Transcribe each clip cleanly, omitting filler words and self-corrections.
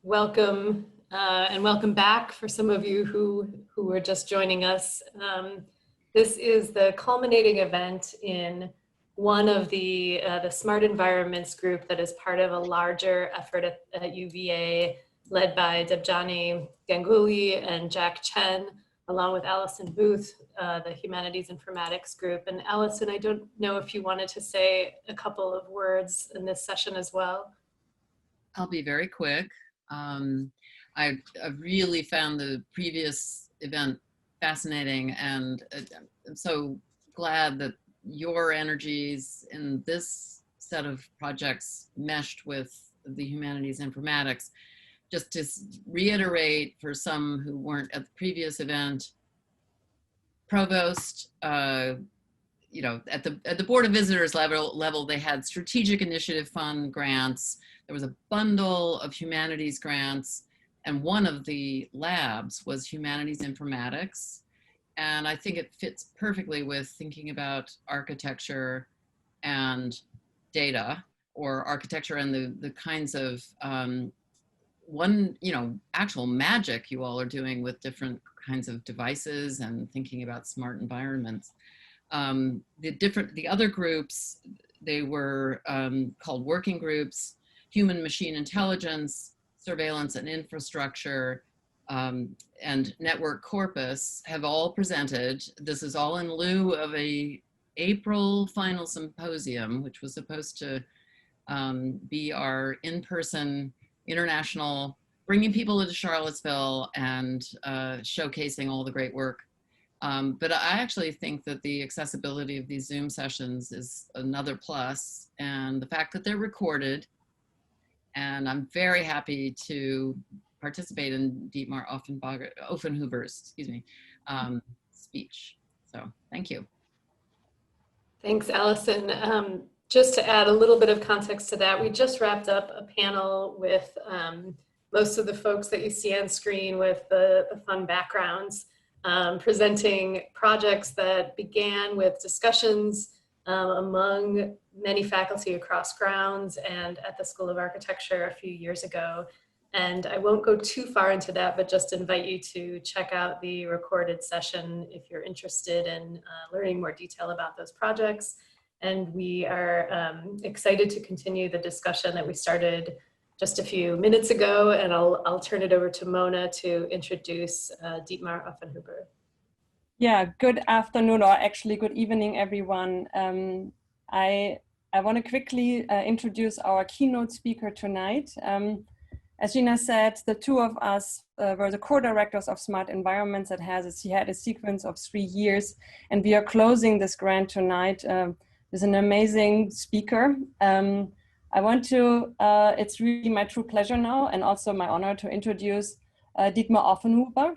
welcome and welcome back for some of you who are just joining us. This is the culminating event in one of the Smart Environments group that is part of a larger effort at UVA led by Debjani Ganguly and Jack Chen, along with Allison Booth, the Humanities Informatics group. And Allison, I don't know if you wanted to say a couple of words in this session as well. I'll be very quick. I've really found the previous event fascinating, and I'm so glad that your energies in this set of projects meshed with the Humanities Informatics. Just to reiterate for some who weren't at the previous event, Provost, you know, at the Board of Visitors level, they had Strategic Initiative Fund grants. There was a bundle of humanities grants, and one of the labs was Humanities Informatics. And I think it fits perfectly with thinking about architecture and data, or architecture and the kinds of actual magic you all are doing with different kinds of devices and thinking about smart environments. The other groups, they were called working groups: human machine intelligence, surveillance and infrastructure, and network corpus, have all presented. This is all in lieu of a April final symposium, which was supposed to be our in-person international, bringing people into Charlottesville and showcasing all the great work. But I actually think that the accessibility of these Zoom sessions is another plus, and the fact that they're recorded. And I'm very happy to participate in Dietmar Offenhuber's, speech. So thank you. Thanks, Allison. Just to add a little bit of context to that, we just wrapped up a panel with most of the folks that you see on screen with the fun backgrounds, presenting projects that began with discussions among many faculty across grounds and at the School of Architecture a few years ago. And I won't go too far into that, but just invite you to check out the recorded session if you're interested in learning more detail about those projects. And we are excited to continue the discussion that we started just a few minutes ago, and I'll turn it over to Mona to introduce Dietmar Offenhuber. Yeah, good afternoon, or actually good evening, everyone. I want to quickly introduce our keynote speaker tonight. As Gina said, the two of us were the co-directors of Smart Environments that had a sequence of 3 years, and we are closing this grant tonight with an amazing speaker. I want to, it's really my true pleasure now, and also my honor, to introduce Dietmar Offenhuber.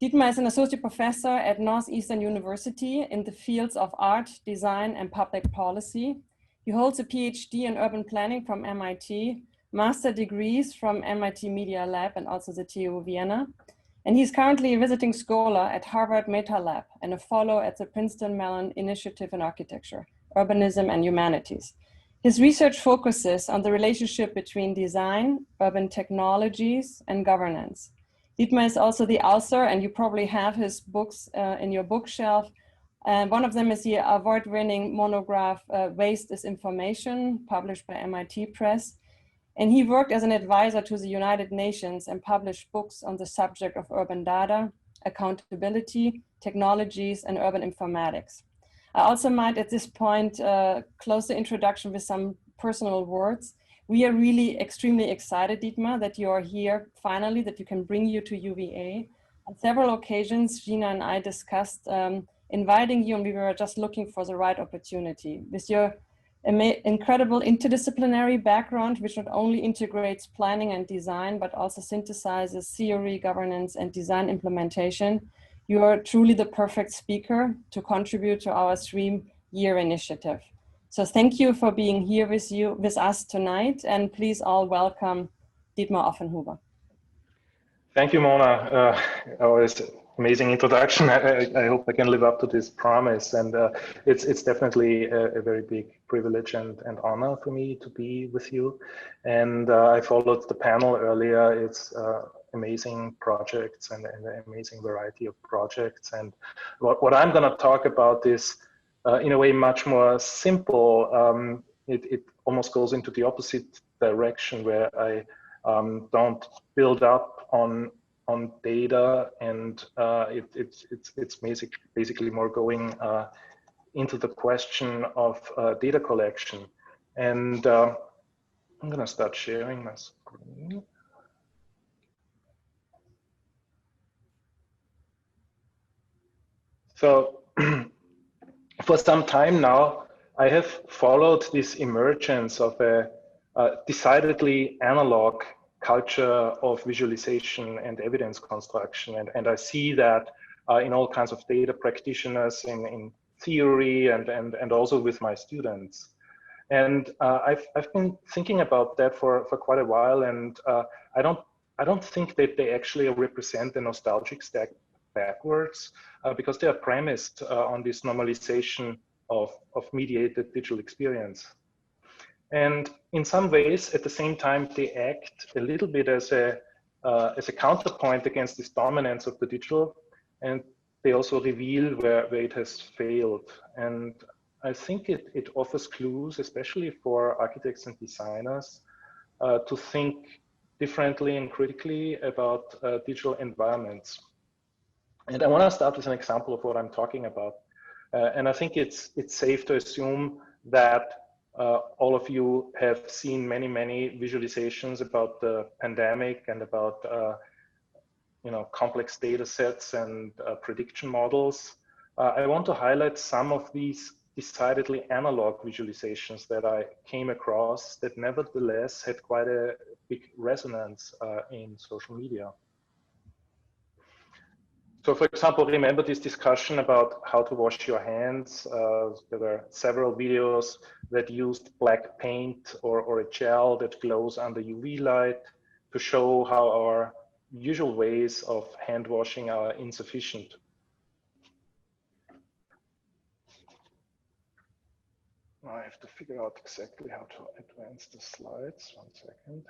Dietmar is an associate professor at Northeastern University in the fields of art, design, and public policy. He holds a PhD in urban planning from MIT, master degrees from MIT Media Lab and also the TU Vienna. And he's currently a visiting scholar at Harvard Metalab and a fellow at the Princeton-Mellon Initiative in Architecture, Urbanism and Humanities. His research focuses on the relationship between design, urban technologies, and governance. Dietmar is also the author, and you probably have his books in your bookshelf. One of them is the award-winning monograph, Waste is Information, published by MIT Press. And he worked as an advisor to the United Nations and published books on the subject of urban data, accountability, technologies, and urban informatics. I also might at this point close the introduction with some personal words. We are really extremely excited, Dietmar, that you are here finally, that you can bring you to UVA. On several occasions, Gina and I discussed inviting you, and we were just looking for the right opportunity. With your incredible interdisciplinary background, which not only integrates planning and design, but also synthesizes theory, governance, and design implementation, you are truly the perfect speaker to contribute to our 3-year initiative. So thank you for being here with us tonight, and please all welcome Dietmar Offenhuber. Thank you, Mona. Always amazing introduction. I hope I can live up to this promise. And it's definitely a very big privilege and honor for me to be with you. And I followed the panel earlier. It's amazing projects and an amazing variety of projects. And what I'm going to talk about is, in a way, much more simple. It almost goes into the opposite direction, where I don't build up on data, and it's basically more going into the question of data collection. And I'm going to start sharing my screen. So for some time now, I have followed this emergence of a decidedly analog culture of visualization and evidence construction. And I see that in all kinds of data practitioners, in theory, and also with my students. And I've been thinking about that for quite a while, and I don't think that they actually represent a nostalgic step backwards, because they are premised on this normalization of mediated digital experience. And in some ways, at the same time, they act a little bit as a counterpoint against this dominance of the digital, and they also reveal where it has failed. And I think it offers clues, especially for architects and designers, to think differently and critically about digital environments. And I want to start with an example of what I'm talking about. And I think it's safe to assume that all of you have seen many visualizations about the pandemic and about complex data sets and prediction models. I want to highlight some of these decidedly analog visualizations that I came across that nevertheless had quite a big resonance in social media. So, for example, remember this discussion about how to wash your hands? There were several videos that used black paint or a gel that glows under UV light to show how our usual ways of hand washing are insufficient. I have to figure out exactly how to advance the slides. 1 second.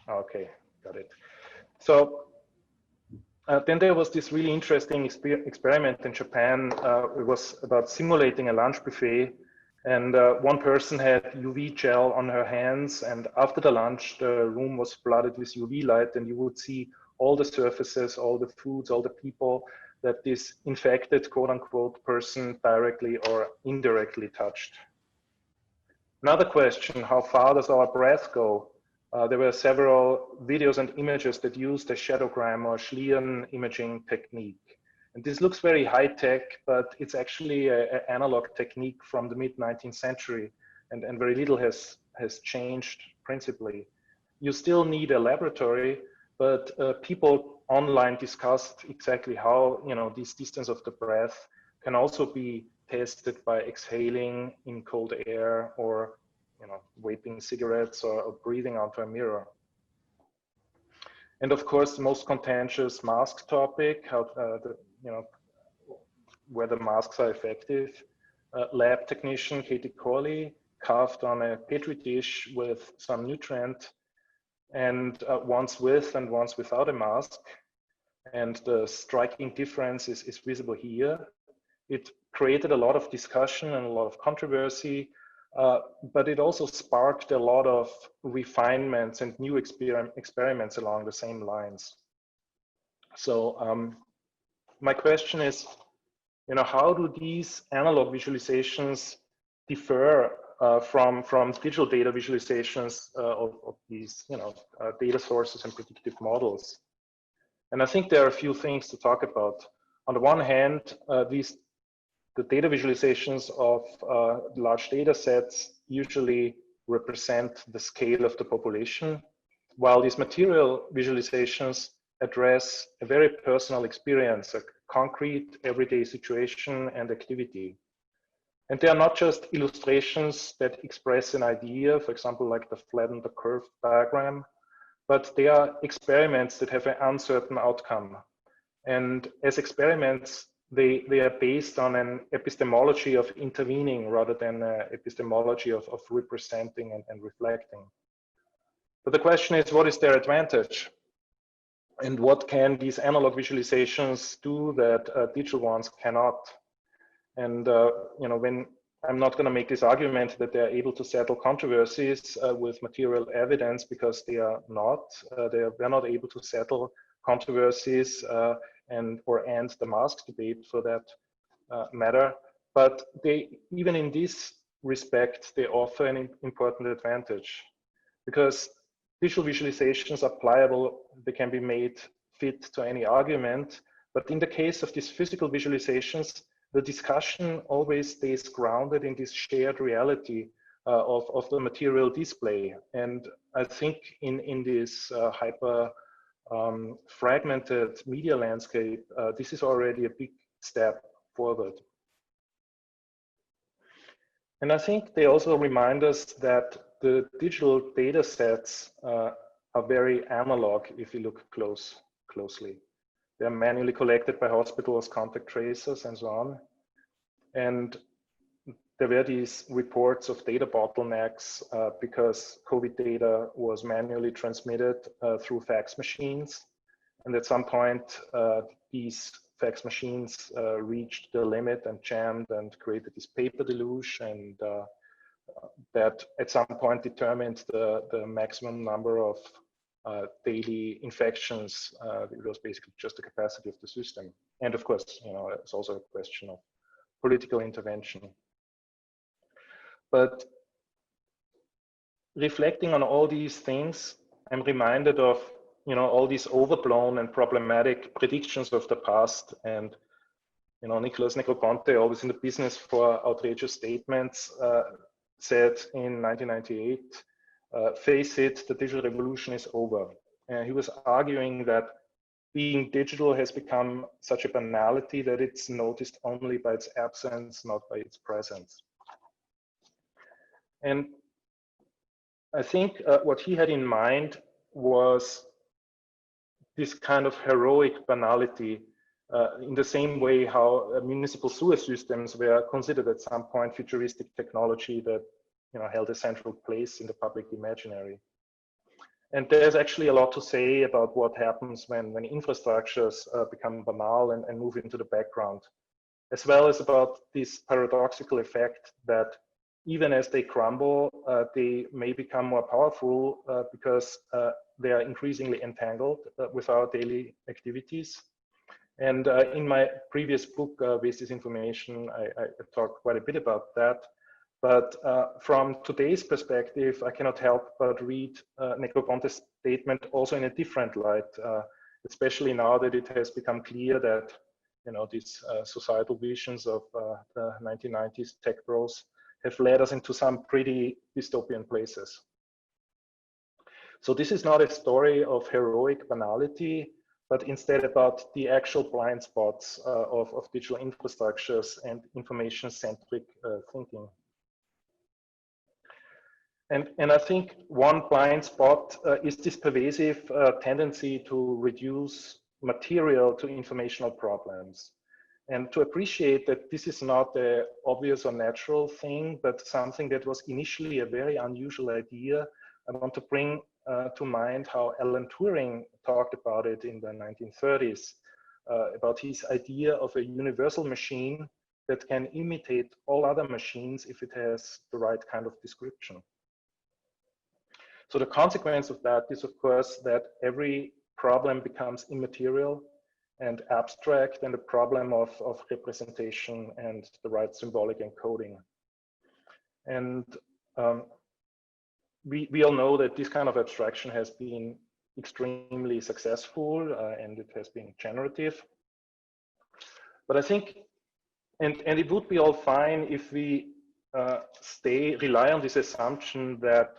Okay, got it. So then there was this really interesting experiment in Japan. It was about simulating a lunch buffet, and one person had UV gel on her hands, and after the lunch, the room was flooded with UV light, and you would see all the surfaces, all the foods, all the people that this infected, quote unquote, person directly or indirectly touched. Another question, how far does our breath go? There were several videos and images that used a shadowgram or Schlieren imaging technique. And this looks very high tech, but it's actually an analog technique from the mid-19th century, and very little has changed principally. You still need a laboratory, but people online discussed exactly how this distance of the breath can also be tested by exhaling in cold air, or vaping cigarettes, or breathing onto a mirror. And of course, the most contentious mask topic, how whether masks are effective. Lab technician Katie Corley carved on a petri dish with some nutrient, and once with and once without a mask. And the striking difference is visible here. It created a lot of discussion and a lot of controversy, but it also sparked a lot of refinements and new experiments along the same lines. So my question is, how do these analog visualizations differ from digital data visualizations of these data sources and predictive models? And I think there are a few things to talk about. On the one hand, the data visualizations of large data sets usually represent the scale of the population, while these material visualizations address a very personal experience, a concrete everyday situation and activity. And they are not just illustrations that express an idea, for example, like the flattened the curve diagram, but they are experiments that have an uncertain outcome. And as experiments, they are based on an epistemology of intervening rather than an epistemology of representing and reflecting. But the question is, what is their advantage? And what can these analog visualizations do that digital ones cannot? And you know, when I'm not going to make this argument that they're able to settle controversies with material evidence, because they are not. They're not able to settle controversies and end the mask debate for that matter. But they, even in this respect, they offer an important advantage, because visual visualizations are pliable. They can be made fit to any argument. But in the case of these physical visualizations, the discussion always stays grounded in this shared reality of the material display. And I think in this hyper fragmented media landscape, this is already a big step forward. And I think they also remind us that the digital data sets are very analog if you look closely. They're manually collected by hospitals, contact tracers, and so on. And there were these reports of data bottlenecks because COVID data was manually transmitted through fax machines. And at some point, these fax machines reached the limit and jammed and created this paper deluge, and that at some point determined the maximum number of daily infections. It was basically just the capacity of the system. And of course, you know, it's also a question of political intervention. But reflecting on all these things, I'm reminded of, you know, all these overblown and problematic predictions of the past. And, you know, Nicholas Negroponte, always in the business for outrageous statements, said in 1998, face it, the digital revolution is over. And he was arguing that being digital has become such a banality that it's noticed only by its absence, not by its presence. And I think what he had in mind was this kind of heroic banality, in the same way how municipal sewer systems were considered at some point futuristic technology that, you know, held a central place in the public imaginary. And there's actually a lot to say about what happens when infrastructures become banal and move into the background, as well as about this paradoxical effect that even as they crumble, they may become more powerful because they are increasingly entangled with our daily activities. And in my previous book, Waste is Information, I talked quite a bit about that. But from today's perspective, I cannot help but read Negroponte's statement also in a different light, especially now that it has become clear that, you know, these societal visions of the 1990s tech bros have led us into some pretty dystopian places. So this is not a story of heroic banality, but instead about the actual blind spots of digital infrastructures and information-centric thinking. And I think one blind spot is this pervasive tendency to reduce material to informational problems. And to appreciate that this is not an obvious or natural thing, but something that was initially a very unusual idea, I want to bring to mind how Alan Turing talked about it in the 1930s, about his idea of a universal machine that can imitate all other machines if it has the right kind of description. So the consequence of that is, of course, that every problem becomes immaterial and abstract, and a problem of representation and the right symbolic encoding. And we all know that this kind of abstraction has been extremely successful and it has been generative. But I think, and it would be all fine if we rely on this assumption that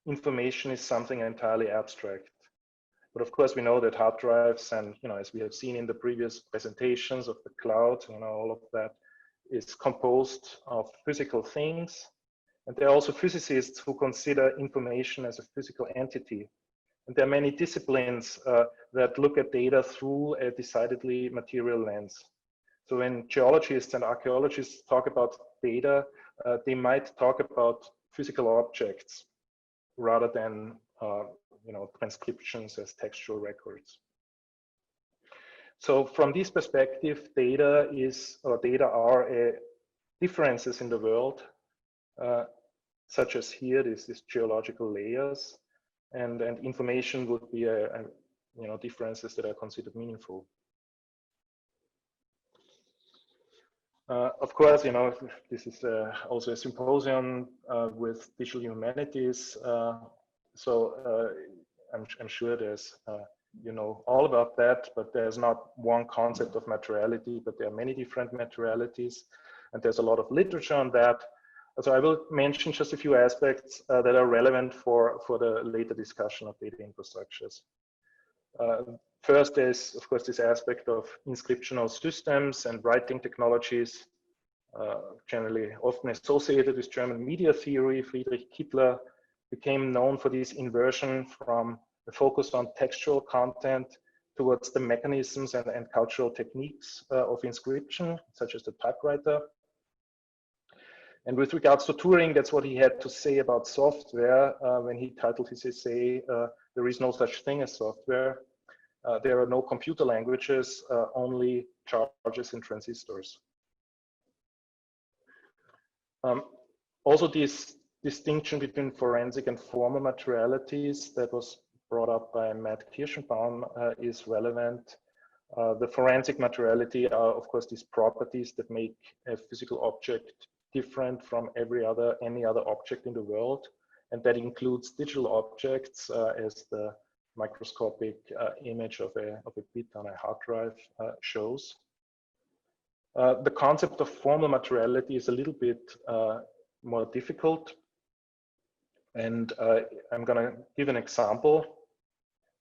information is something entirely abstract. But of course, we know that hard drives and, you know, as we have seen in the previous presentations of the cloud, you know, all of that is composed of physical things. And there are also physicists who consider information as a physical entity. And there are many disciplines that look at data through a decidedly material lens. So when geologists and archaeologists talk about data, they might talk about physical objects rather than transcriptions as textual records. So from this perspective, data are differences in the world, such as here, these geological layers, and information would be differences that are considered meaningful. Of course, this is also a symposium with digital humanities. So I'm sure there's, all about that, but there's not one concept of materiality, but there are many different materialities, and there's a lot of literature on that. So I will mention just a few aspects that are relevant for the later discussion of data infrastructures. First is, of course, this aspect of inscriptional systems and writing technologies, generally often associated with German media theory. Friedrich Kittler became known for this inversion from the focus on textual content towards the mechanisms and cultural techniques of inscription, such as the typewriter. And with regards to Turing, that's what he had to say about software when he titled his essay, "There is no such thing as software. There are no computer languages, only charges and transistors." Also, this distinction between forensic and formal materialities that was brought up by Matt Kirschenbaum is relevant. The forensic materiality are, of course, these properties that make a physical object different from any other object in the world, and that includes digital objects as the microscopic image of a bit on a hard drive shows. The concept of formal materiality is a little bit more difficult, and I'm going to give an example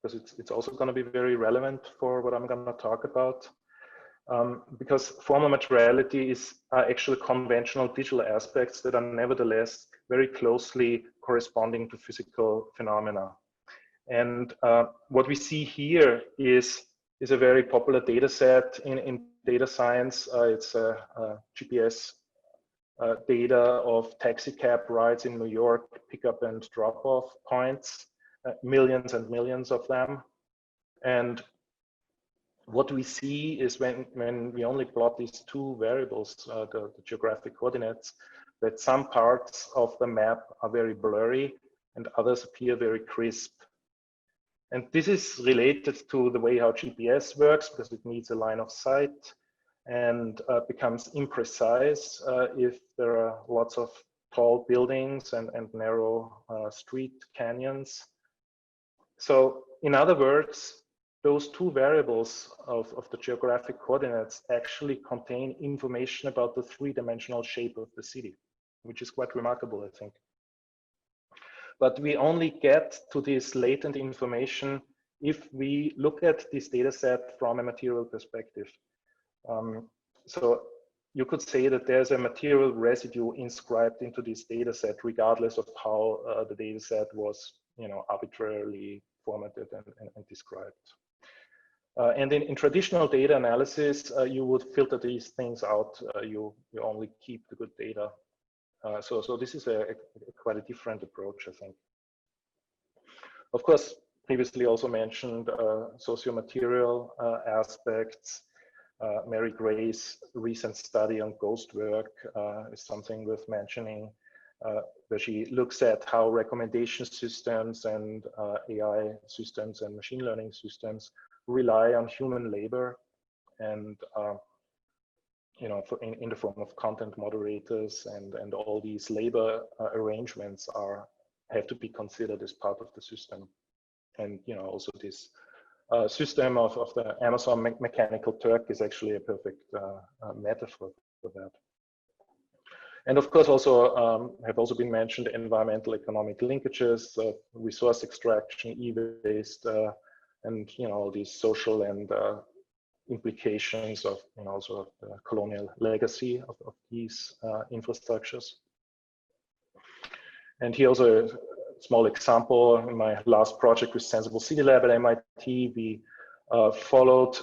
because it's also going to be very relevant for what I'm going to talk about. Because formal materiality is actually conventional digital aspects that are nevertheless very closely corresponding to physical phenomena. And what we see here is a very popular data set in data science. It's GPS data of taxi cab rides in New York, pickup and drop-off points, millions and millions of them. And what we see is when we only plot these two variables, the geographic coordinates, that some parts of the map are very blurry and others appear very crisp. And this is related to the way how GPS works, because it needs a line of sight and becomes imprecise if there are lots of tall buildings and narrow street canyons. So in other words, those two variables of the geographic coordinates actually contain information about the three-dimensional shape of the city, which is quite remarkable, I think. But we only get to this latent information if we look at this data set from a material perspective. So you could say that there's a material residue inscribed into this data set, regardless of how the data set was, arbitrarily formatted and described. And in traditional data analysis, you would filter these things out. You only keep the good data. So this is quite a different approach, I think. Of course, previously also mentioned socio-material aspects. Mary Gray's recent study on ghost work is something worth mentioning, where she looks at how recommendation systems and AI systems and machine learning systems rely on human labor, and in the form of content moderators, and all these labor arrangements have to be considered as part of the system. And also this system of the Amazon Mechanical Turk is actually a perfect metaphor for that. And of course, also have also been mentioned environmental economic linkages, resource extraction, e-waste, and all these social and implications of also the colonial legacy of these infrastructures. And he also small example. In my last project with Sensible City Lab at MIT, we followed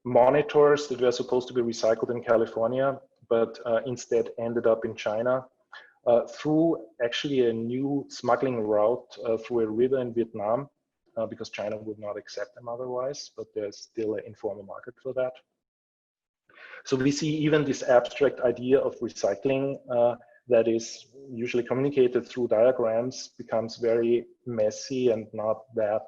monitors that were supposed to be recycled in California, but instead ended up in China through actually a new smuggling route through a river in Vietnam, because China would not accept them otherwise, but there's still an informal market for that. So we see even this abstract idea of recycling that is usually communicated through diagrams becomes very messy and not that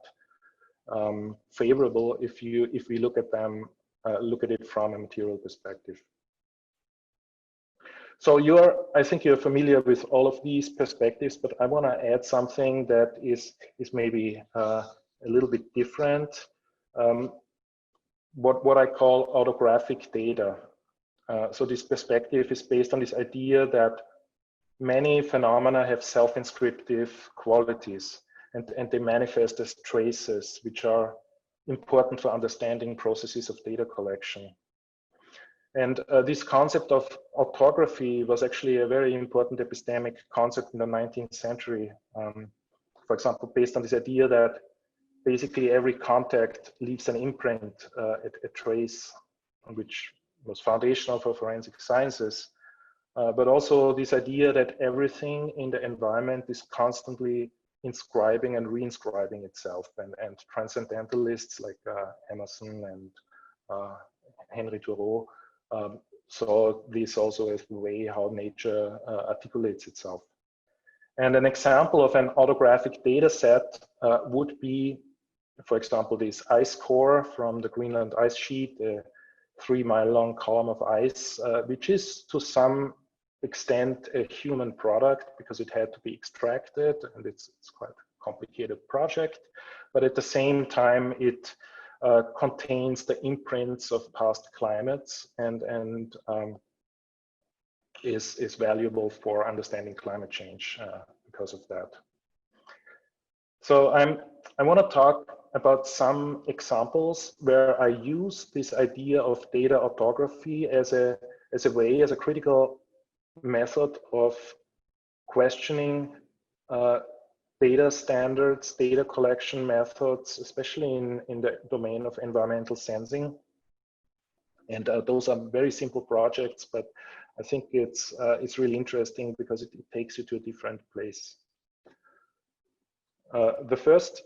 favorable if we look at it from a material perspective. So I think you're familiar with all of these perspectives, but I want to add something that is maybe a little bit different. What I call autographic data. So this perspective is based on this idea that many phenomena have self-inscriptive qualities, and they manifest as traces, which are important for understanding processes of data collection. And this concept of autography was actually a very important epistemic concept in the 19th century. For example, based on this idea that basically every contact leaves an imprint, a trace, which was foundational for forensic sciences. But also this idea that everything in the environment is constantly inscribing and reinscribing itself. And transcendentalists like Emerson and Henry Thoreau saw this also as the way how nature articulates itself. And an example of an autographic data set would be, for example, this ice core from the Greenland ice sheet, a 3-mile-long column of ice, which is to some extent a human product because it had to be extracted, and it's quite a complicated project. But at the same time, it contains the imprints of past climates and is valuable for understanding climate change because of that. So I want to talk about some examples where I use this idea of data autography as a critical method of questioning data standards, data collection methods, especially in the domain of environmental sensing. And those are very simple projects, but I think it's really interesting because it takes you to a different place. The first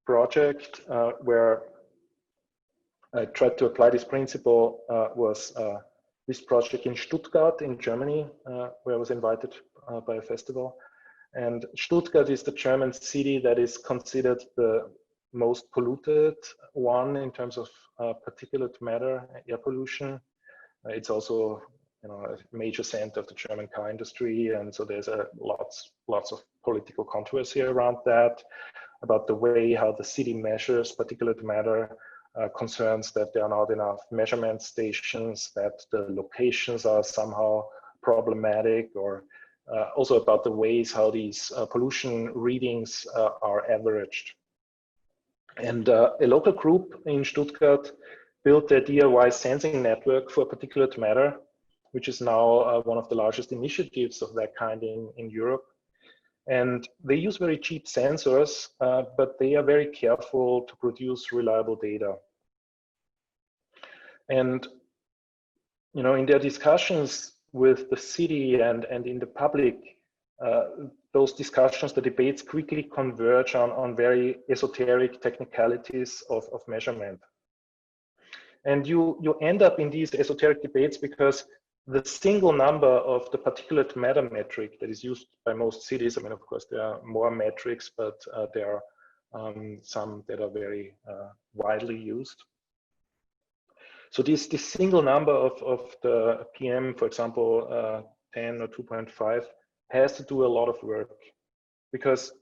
project where I tried to apply this principle was this project in Stuttgart in Germany, where I was invited by a festival. And Stuttgart is the German city that is considered the most polluted one in terms of particulate matter, air pollution. It's also, a major center of the German car industry, and so there's lots of political controversy around that, about the way how the city measures particulate matter, concerns that there are not enough measurement stations, that the locations are somehow problematic, or also about the ways how these pollution readings are averaged. And a local group in Stuttgart built a DIY sensing network for particulate matter, which is now one of the largest initiatives of that kind in Europe. And they use very cheap sensors, but they are very careful to produce reliable data. And in their discussions with the city and in the public, those discussions, the debates quickly converge on very esoteric technicalities of measurement. And you end up in these esoteric debates because the single number of the particulate matter metric that is used by most cities, I mean, of course, there are more metrics, but there are some that are very widely used. So this single number of the PM, for example, 10 or 2.5, has to do a lot of work because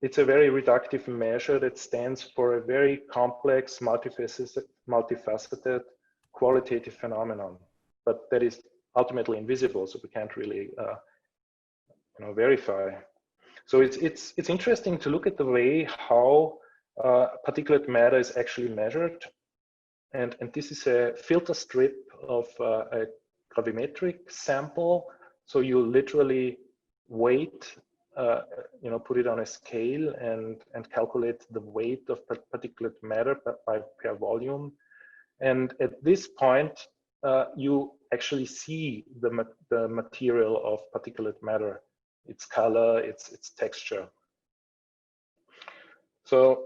it's a very reductive measure that stands for a very complex, multifaceted qualitative phenomenon, but that is ultimately invisible, so we can't really verify. So it's interesting to look at the way how particulate matter is actually measured. And this is a filter strip of a gravimetric sample. So you literally weight put it on a scale and calculate the weight of particulate matter per volume. And at this point, you actually see the material of particulate matter, its color, its texture. So,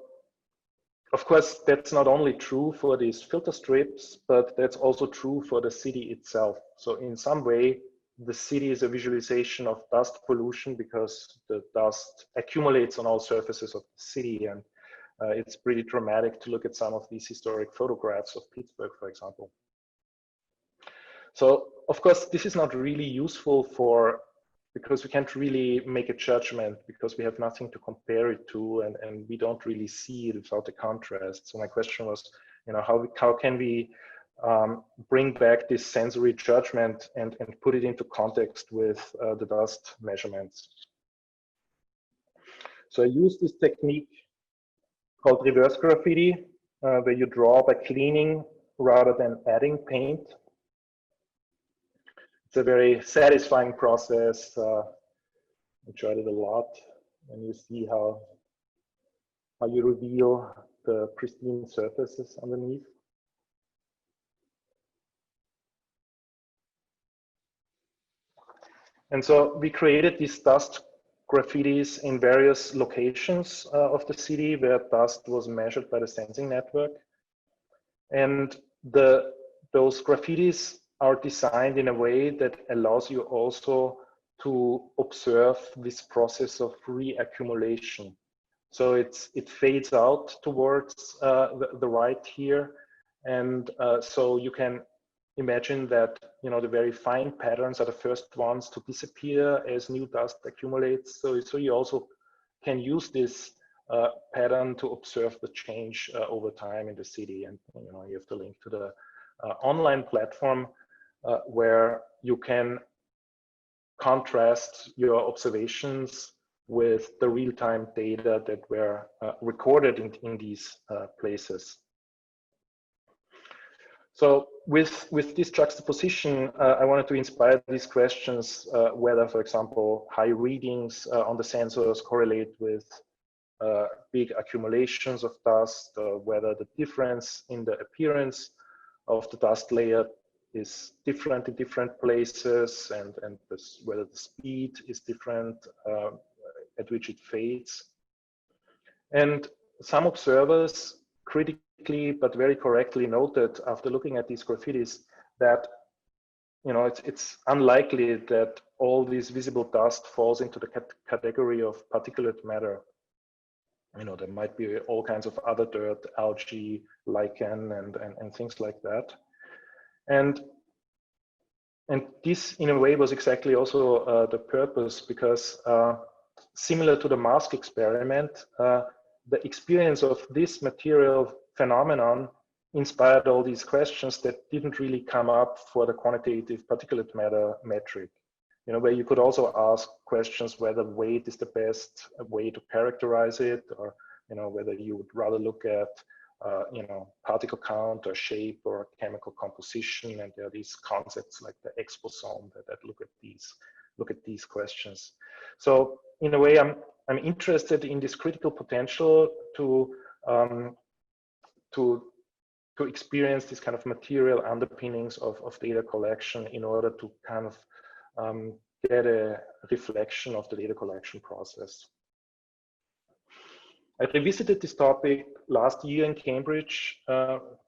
of course, that's not only true for these filter strips, but that's also true for the city itself. So in some way, the city is a visualization of dust pollution because the dust accumulates on all surfaces of the city. And it's pretty dramatic to look at some of these historic photographs of Pittsburgh, for example. So, of course, this is not really useful because we can't really make a judgment because we have nothing to compare it to, and we don't really see it without the contrast. So my question was, how can we bring back this sensory judgment and put it into context with the dust measurements? So I use this technique called reverse graffiti, where you draw by cleaning rather than adding paint. It's a very satisfying process. I enjoyed it a lot, and you see how you reveal the pristine surfaces underneath. And so we created these dust graffitis in various locations of the city where dust was measured by the sensing network. And those graffitis are designed in a way that allows you also to observe this process of reaccumulation. So it fades out towards the right here. And so you can imagine that the very fine patterns are the first ones to disappear as new dust accumulates. So you also can use this pattern to observe the change over time in the city. And you have to link to the online platform where you can contrast your observations with the real-time data that were recorded in these places. So with this juxtaposition, I wanted to inspire these questions, whether, for example, high readings on the sensors correlate with big accumulations of dust, whether the difference in the appearance of the dust layer is different in different places, and whether the speed is different at which it fades. And some observers critically but very correctly noted after looking at these graffitis that it's unlikely that all this visible dust falls into the category of particulate matter. There might be all kinds of other dirt, algae, lichen, and things like that. And this, in a way, was exactly also the purpose, because similar to the mask experiment, the experience of this material phenomenon inspired all these questions that didn't really come up for the quantitative particulate matter metric. Where you could also ask questions whether weight is the best way to characterize it, or whether you would rather look at particle count or shape or chemical composition. And there are these concepts like the exposome that look at these questions. So in a way, I'm interested in this critical potential to experience this kind of material underpinnings of data collection in order to kind of get a reflection of the data collection process. I revisited this topic last year in Cambridge,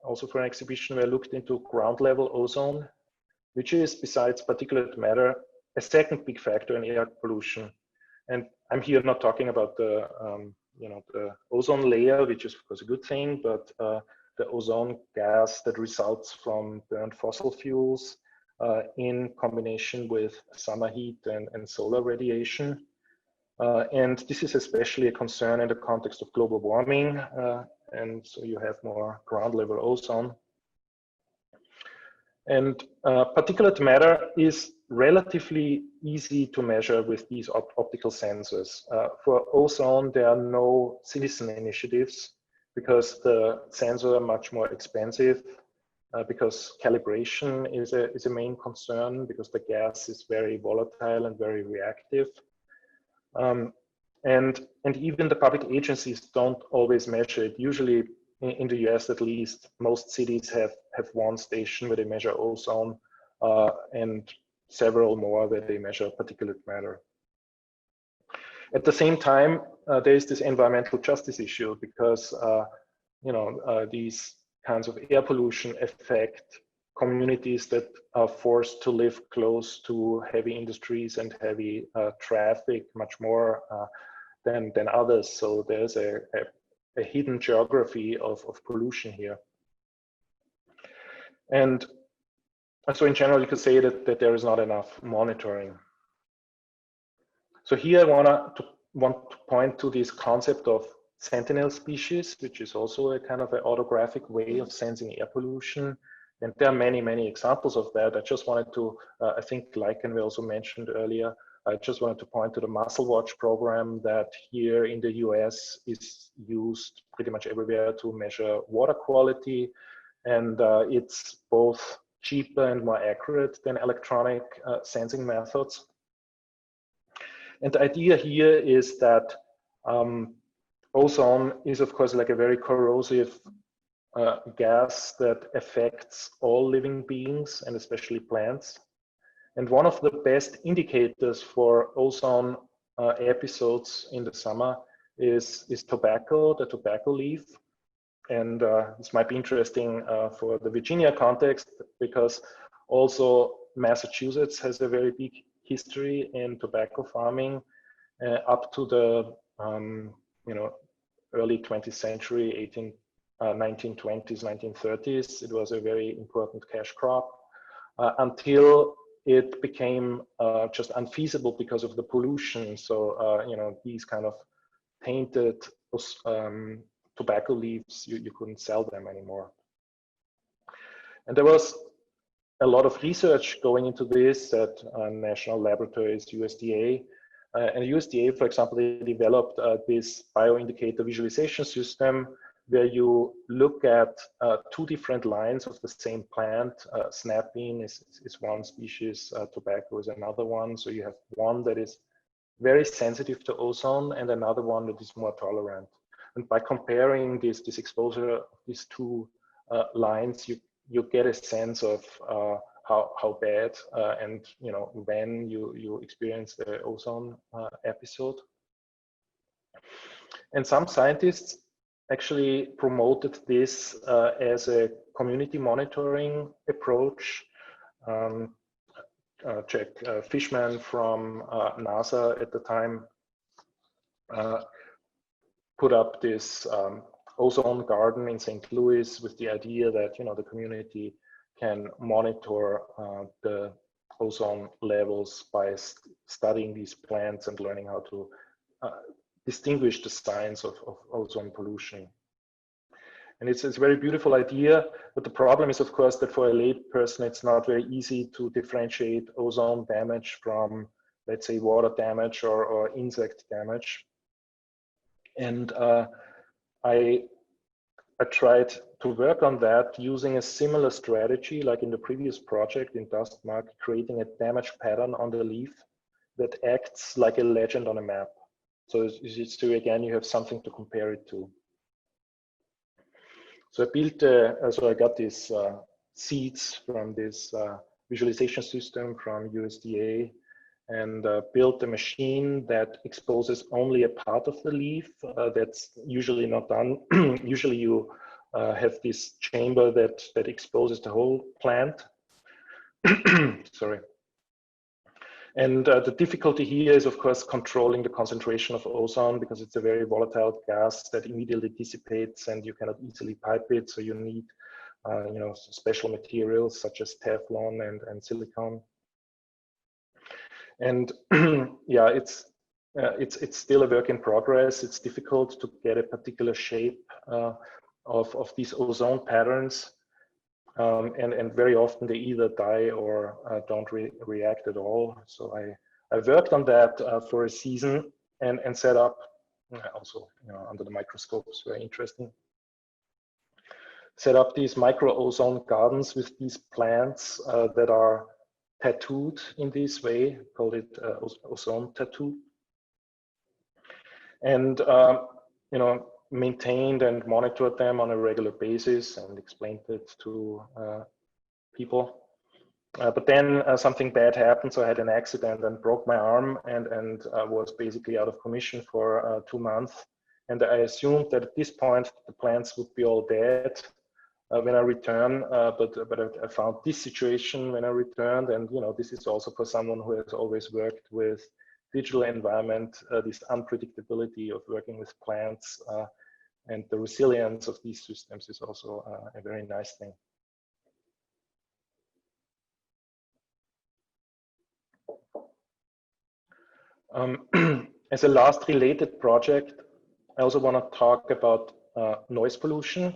also for an exhibition where I looked into ground level ozone, which is, besides particulate matter, a second big factor in air pollution. And I'm here not talking about the ozone layer, which is of course a good thing, but the ozone gas that results from burned fossil fuels in combination with summer heat and solar radiation. And this is especially a concern in the context of global warming. And so you have more ground level ozone. And particulate matter is relatively easy to measure with these optical sensors. For ozone, there are no citizen initiatives because the sensors are much more expensive, because calibration is a main concern, because the gas is very volatile and very reactive. And even the public agencies don't always measure it. Usually, in the US at least, most cities have one station where they measure ozone and several more where they measure particulate matter. At the same time, there is this environmental justice issue because these kinds of air pollution affect communities that are forced to live close to heavy industries and heavy traffic much more than others. So there's a hidden geography of pollution here. And so in general, you could say that there is not enough monitoring. So here I want to point to this concept of Sentinel Species, which is also a kind of an autographic way of sensing air pollution. And there are many, many examples of that. I just wanted to, I think Lycan we also mentioned earlier, I just wanted to point to the Muscle Watch program that here in the US is used pretty much everywhere to measure water quality. And it's both cheaper and more accurate than electronic sensing methods. And the idea here is that ozone is, of course, like a very corrosive gas that affects all living beings and especially plants. And one of the best indicators for ozone episodes in the summer is tobacco, the tobacco leaf. And this might be interesting for the Virginia context because also Massachusetts has a very big history in tobacco farming up to the early 20th century, 1920s, 1930s. It was a very important cash crop until it became just unfeasible because of the pollution. So these kind of tainted tobacco leaves, you couldn't sell them anymore. And there was a lot of research going into this at national laboratories, USDA. And USDA, for example, they developed this bioindicator visualization system where you look at two different lines of the same plant. Snap bean is one species, tobacco is another one. So you have one that is very sensitive to ozone and another one that is more tolerant. And by comparing this exposure of these two lines, you get a sense of how bad and when you experience the ozone episode. And some scientists actually promoted this as a community monitoring approach. Jack Fishman from NASA at the time put up this ozone garden in St. Louis with the idea that the community can monitor the ozone levels by studying these plants and learning how to distinguish the signs of ozone pollution. And it's a very beautiful idea, but the problem is, of course, that for a lay person, it's not very easy to differentiate ozone damage from, let's say, water damage or insect damage. And I tried to work on that using a similar strategy like in the previous project in Dustmark, creating a damage pattern on the leaf that acts like a legend on a map. So again, you have something to compare it to. So I built, so I got these seeds from this visualization system from USDA and built a machine that exposes only a part of the leaf. That's usually not done. Usually you have this chamber that exposes the whole plant. Sorry. And the difficulty here is, of course, controlling the concentration of ozone because it's a very volatile gas that immediately dissipates and you cannot easily pipe it. So you need, special materials such as Teflon and silicone. And yeah, it's still a work in progress. It's difficult to get a particular shape of these ozone patterns. And very often they either die or don't react at all. So I worked on that for a season and set up, also under the microscope, it's very interesting. Set up these micro ozone gardens with these plants that are tattooed in this way, called it ozone tattoo. and maintained and monitored them on a regular basis and explained it to people. But then something bad happened, so I had an accident and broke my arm, and was basically out of commission for 2 months. And I assumed that at this point the plants would be all dead when I return, but I found this situation when I returned, and this is also for someone who has always worked with digital environment, this unpredictability of working with plants and the resilience of these systems is also a very nice thing. As a last related project, I also want to talk about noise pollution,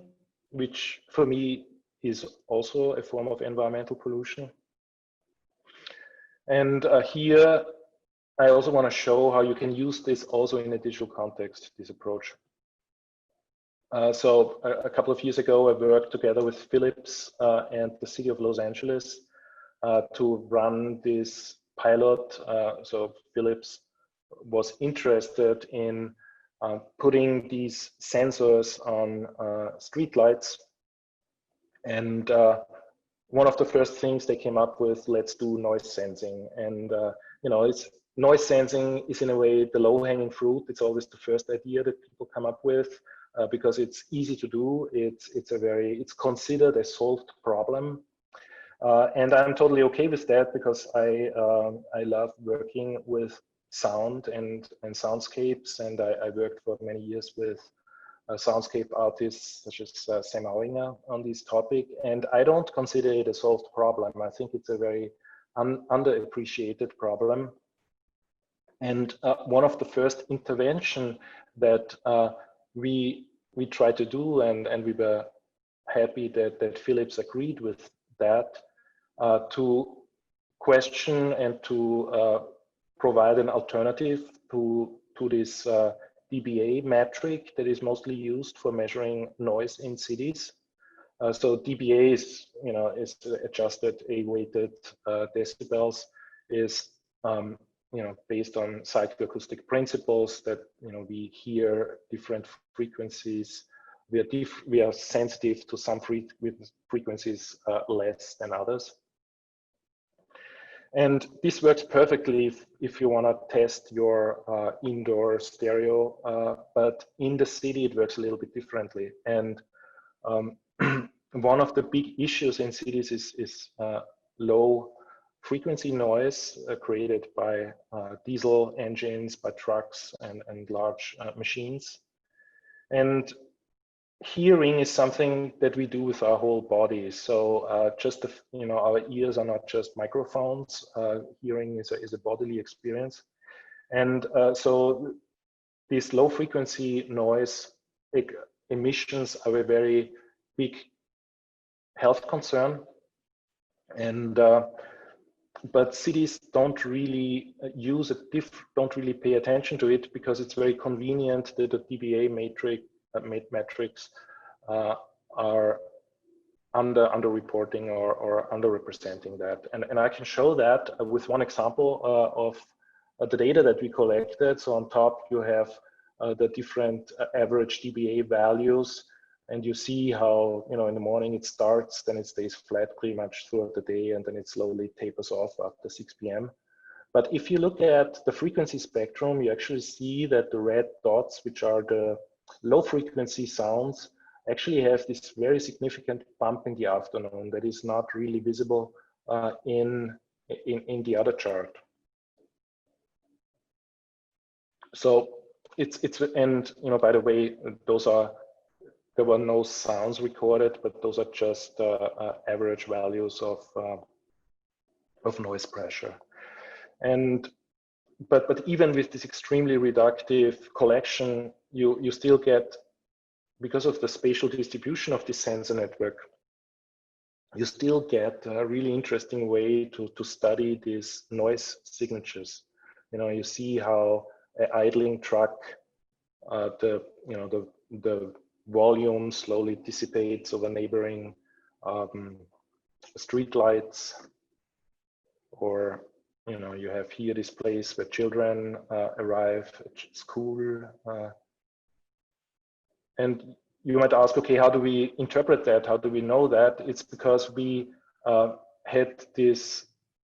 which for me is also a form of environmental pollution. And here, I also want to show how you can use this also in a digital context, this approach. So a couple of years ago, I worked together with Philips and the city of Los Angeles to run this pilot. So Philips was interested in putting these sensors on streetlights, and one of the first things they came up with, let's do noise sensing. And noise sensing is in a way the low-hanging fruit. It's always the first idea that people come up with because it's easy to do. It's considered a solved problem. And I'm totally okay with that because I love working with sound and soundscapes, and I worked for many years with soundscape artists such as Sam Auinger on this topic, and I don't consider it a solved problem. I think it's a very underappreciated problem. And one of the first intervention that we tried to do, and we were happy that Philips agreed with that, to question and to provide an alternative to this dBA metric that is mostly used for measuring noise in cities. So dBA is adjusted A-weighted decibels, is based on psychoacoustic principles that we hear different frequencies. We are sensitive to some frequencies less than others. And this works perfectly if you want to test your indoor stereo, but in the city it works a little bit differently. And one of the big issues in cities is low frequency noise created by diesel engines, by trucks and large machines. And hearing is something that we do with our whole body. So our ears are not just microphones. Hearing is a bodily experience. And so these low frequency noise emissions are a very big health concern. And but cities don't really don't really pay attention to it because it's very convenient that the dBA metrics are underreporting or underrepresenting that. And I can show that with one example of the data that we collected. So on top you have the different average dBA values, and you see how in the morning it starts, then it stays flat pretty much throughout the day, and then it slowly tapers off after 6 p.m. But if you look at the frequency spectrum, you actually see that the red dots, which are the low frequency sounds, actually have this very significant bump in the afternoon that is not really visible in the other chart. So and by the way, there were no sounds recorded, but those are just average values of noise pressure. And but even with this extremely reductive collection, you still get, because of the spatial distribution of this sensor network, you still get a really interesting way to study these noise signatures. You see how an idling truck, the volume slowly dissipates over neighboring street lights, or you know, you have here this place where children arrive at school. And you might ask, okay, how do we interpret that? How do we know that? It's because we had this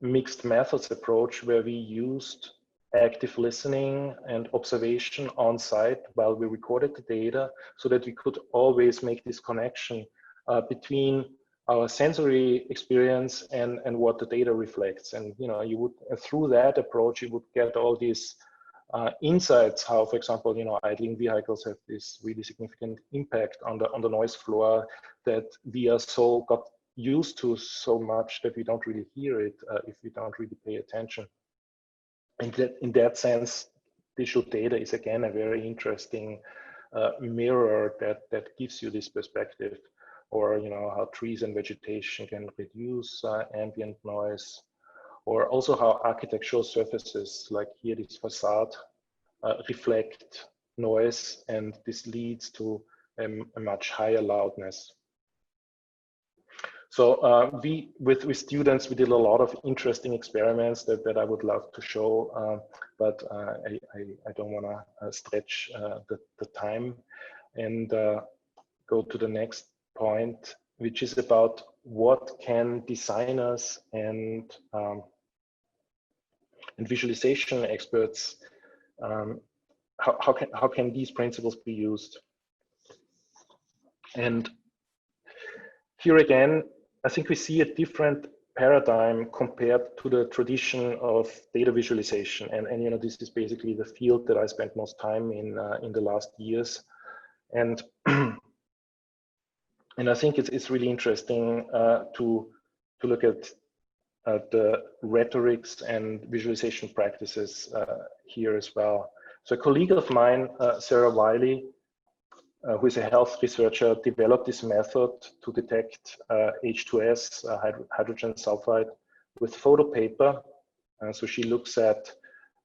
mixed methods approach where we used active listening and observation on site while we recorded the data, so that we could always make this connection between our sensory experience and what the data reflects. And you know, you would, through that approach, you would get all these insights how, for example, you know, idling vehicles have this really significant impact on the noise floor that we are so got used to so much that we don't really hear it if we don't really pay attention. And that, in that sense, visual data is again a very interesting mirror that gives you this perspective. Or, you know, how trees and vegetation can reduce ambient noise, or also how architectural surfaces, like here this facade, reflect noise, and this leads to a much higher loudness. So with students, we did a lot of interesting experiments that I would love to show, but I don't want to stretch the time, and go to the next point, which is about what can designers and visualization experts, how can these principles be used? And here again, I think we see a different paradigm compared to the tradition of data visualization. And you know, this is basically the field that I spent most time in the last years. And and I think it's really interesting to look at the rhetorics and visualization practices here as well. So a colleague of mine, Sara Wylie, who is a health researcher, developed this method to detect H2S, hydrogen sulfide, with photo paper. So she looks at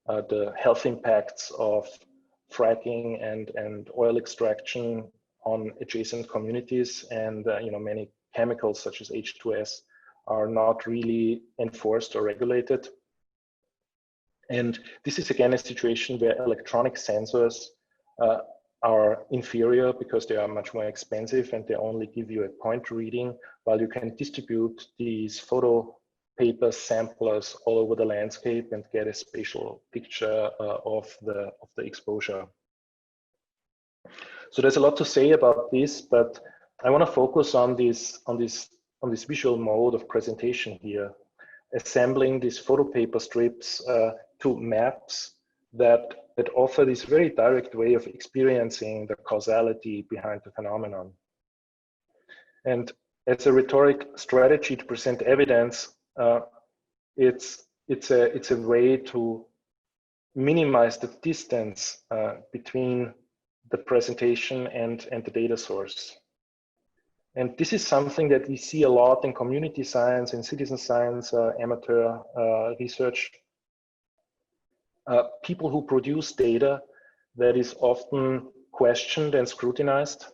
the health impacts of fracking and oil extraction on adjacent communities, and you know, many chemicals such as H2S are not really enforced or regulated. And this is again a situation where electronic sensors are inferior because they are much more expensive and they only give you a point reading, while you can distribute these photo paper samplers all over the landscape and get a spatial picture of the exposure. So there's a lot to say about this, but I want to focus on this visual mode of presentation here, assembling these photo paper strips to maps that offer this very direct way of experiencing the causality behind the phenomenon. And as a rhetoric strategy to present evidence, it's a way to minimize the distance between the presentation and the data source. And this is something that we see a lot in community science and citizen science, amateur research. People who produce data that is often questioned and scrutinized.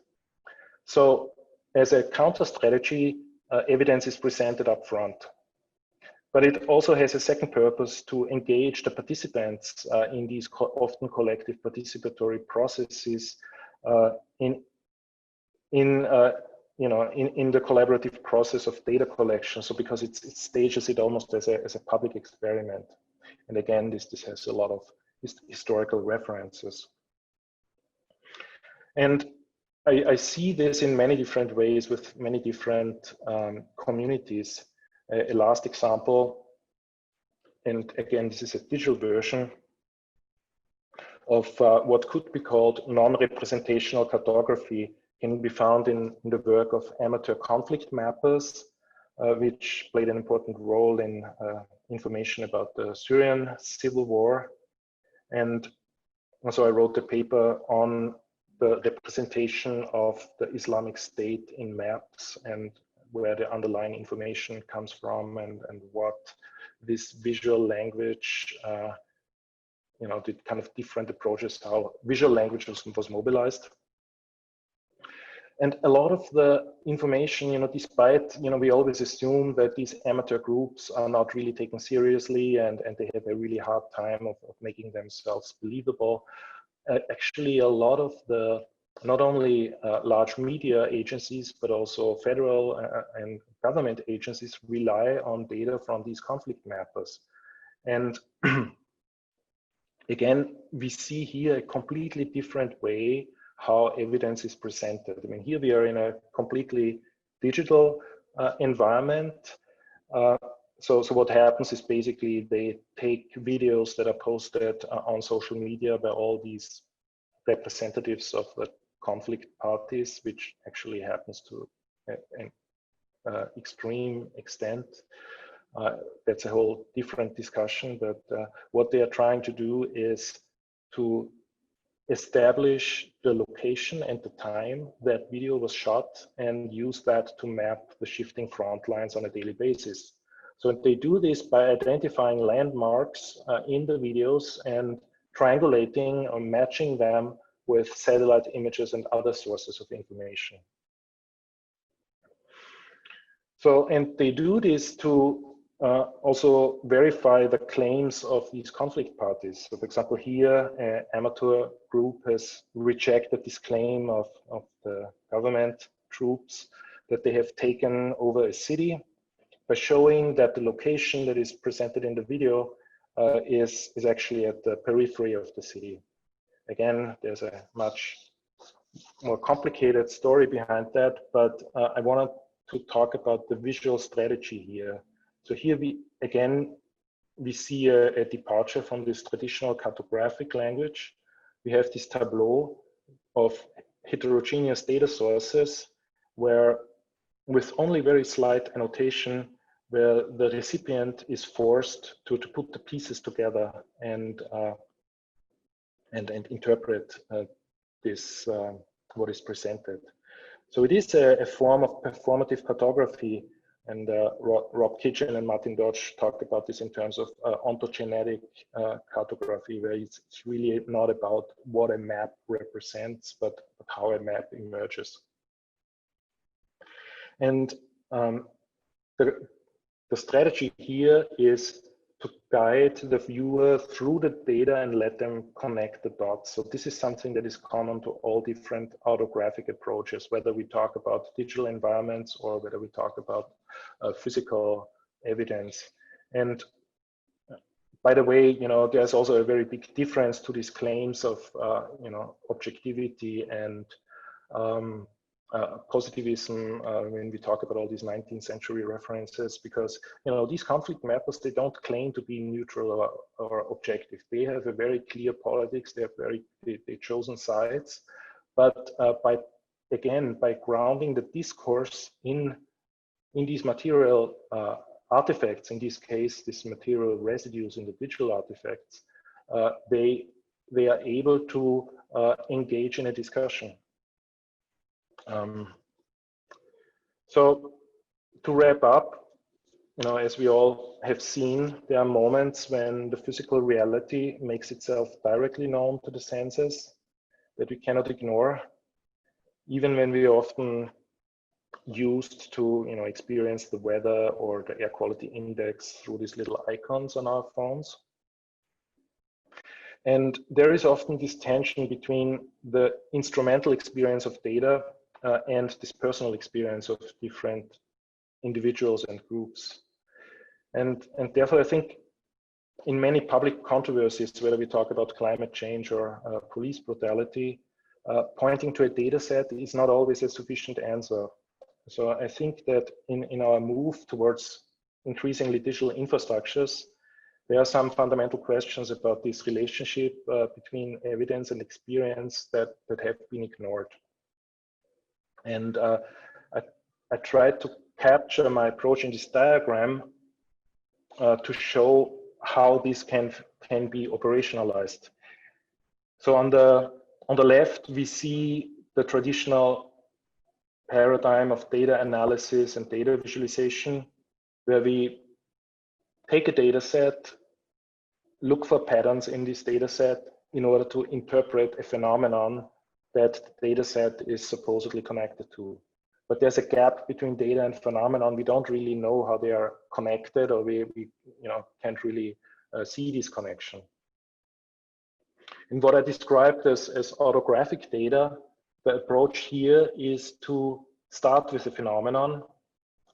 So as a counter strategy, evidence is presented up front. But it also has a second purpose, to engage the participants in these often collective participatory processes in the collaborative process of data collection. So because it stages it almost as a public experiment. And again, this has a lot of historical references. And I see this in many different ways with many different communities. A last example, and again, this is a digital version of what could be called non-representational cartography, can be found in the work of amateur conflict mappers, which played an important role in information about the Syrian civil war. And so I wrote a paper on the representation of the Islamic State in maps and where the underlying information comes from, and what this visual language, the kind of different approaches, how visual language was mobilized. And a lot of the information, despite, we always assume that these amateur groups are not really taken seriously and they have a really hard time of making themselves believable. Actually, a lot of the, not only large media agencies, but also federal and government agencies rely on data from these conflict mappers. And again, we see here a completely different way how evidence is presented. I mean, here we are in a completely digital environment. So what happens is basically they take videos that are posted on social media by all these representatives of the conflict parties, which actually happens to an extreme extent. That's a whole different discussion, but what they are trying to do is to establish the location and the time that video was shot and use that to map the shifting front lines on a daily basis. So they do this by identifying landmarks in the videos and triangulating or matching them with satellite images and other sources of information. So, and they do this to also verify the claims of these conflict parties. So for example, here, an amateur group has rejected this claim of the government troops that they have taken over a city by showing that the location that is presented in the video is actually at the periphery of the city. Again, there's a much more complicated story behind that, but I wanted to talk about the visual strategy here. So here we see a departure from this traditional cartographic language. We have this tableau of heterogeneous data sources where, with only very slight annotation, where the recipient is forced to put the pieces together and interpret this what is presented. So it is a form of performative cartography. And Rob Kitchen and Martin Dodge talked about this in terms of ontogenetic cartography, where it's really not about what a map represents, but how a map emerges. And the strategy here is to guide the viewer through the data and let them connect the dots. So this is something that is common to all different autographic approaches, whether we talk about digital environments or whether we talk about physical evidence. And by the way, there's also a very big difference to these claims of, objectivity and positivism when we talk about all these 19th century references, because these conflict mappers, they don't claim to be neutral or objective. They have a very clear politics. They have they chosen sides, but by grounding the discourse in these material artifacts, in this case, these material residues in the digital artifacts, they are able to engage in a discussion. So to wrap up, as we all have seen, there are moments when the physical reality makes itself directly known to the senses that we cannot ignore, even when we are often used to experience the weather or the air quality index through these little icons on our phones. And there is often this tension between the instrumental experience of data and this personal experience of different individuals and groups. And therefore, I think in many public controversies, whether we talk about climate change or police brutality, pointing to a data set is not always a sufficient answer. So I think that in our move towards increasingly digital infrastructures, there are some fundamental questions about this relationship between evidence and experience that have been ignored. And I tried to capture my approach in this diagram to show how this can be operationalized. So on the left, we see the traditional paradigm of data analysis and data visualization, where we take a data set, look for patterns in this data set in order to interpret a phenomenon that the data set is supposedly connected to. But there's a gap between data and phenomenon. We don't really know how they are connected, or we can't really see this connection. In what I described as autographic data, the approach here is to start with a phenomenon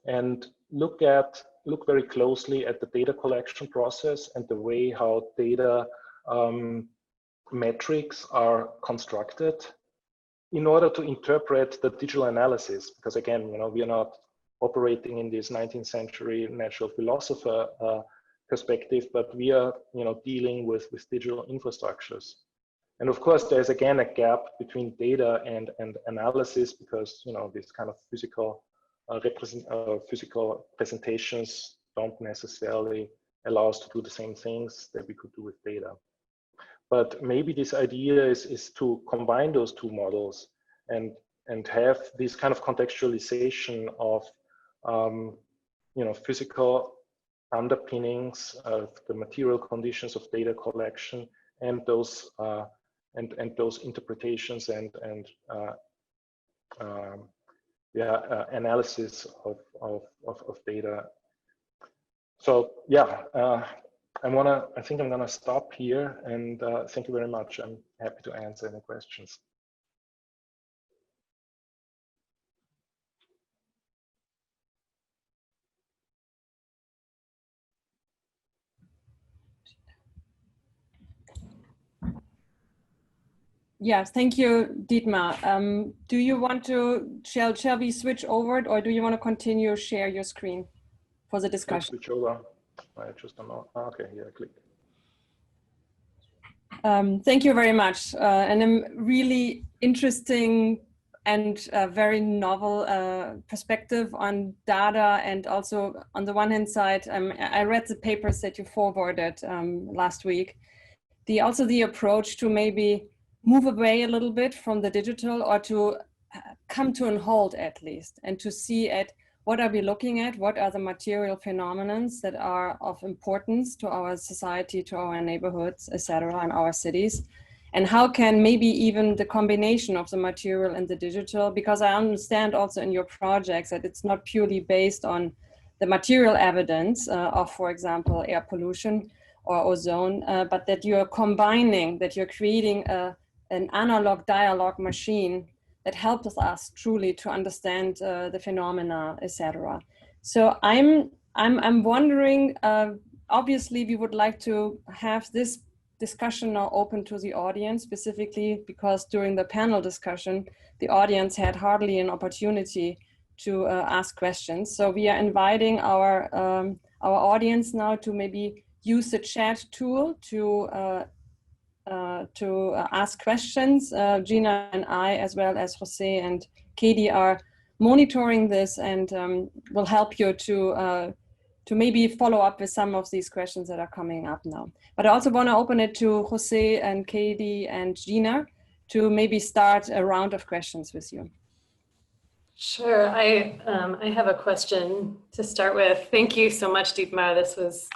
and look very closely at the data collection process and the way how data metrics are constructed in order to interpret the digital analysis. Because again, we are not operating in this 19th century natural philosopher perspective, but we are dealing with digital infrastructures. And of course, there's again a gap between data and analysis, because these kind of physical presentations don't necessarily allow us to do the same things that we could do with data. But maybe this idea is to combine those two models and have this kind of contextualization of physical underpinnings of the material conditions of data collection, and those interpretations and analysis of data. So yeah, I think I'm gonna stop here, and thank you very much. I'm happy to answer any questions. Yes, thank you, Dietmar. Do you want to, shall we switch over, or do you want to continue share your screen for the discussion? Switch over. I just don't know. Okay, here, click. Thank you very much. And a really interesting and very novel perspective on data. And also on the one hand side, I read the papers that you forwarded last week. Also the approach to maybe move away a little bit from the digital, or to come to an halt at least, and to see at what are we looking at, what are the material phenomena that are of importance to our society, to our neighborhoods, etc., and our cities, and how can maybe even the combination of the material and the digital, because I understand also in your projects that it's not purely based on the material evidence of, for example, air pollution or ozone, but that you're combining, that you're creating an analog dialogue machine that helps us truly to understand the phenomena, etc. So I'm wondering, obviously we would like to have this discussion now open to the audience, specifically because during the panel discussion, the audience had hardly an opportunity to ask questions. So we are inviting our audience now to maybe use the chat tool to ask questions. Gina and I, as well as Jose and Katie, are monitoring this, and will help you to maybe follow up with some of these questions that are coming up now. But I also want to open it to Jose and Katie and Gina to maybe start a round of questions with you. Sure, I have a question to start with. Thank you so much, Dietmar. This was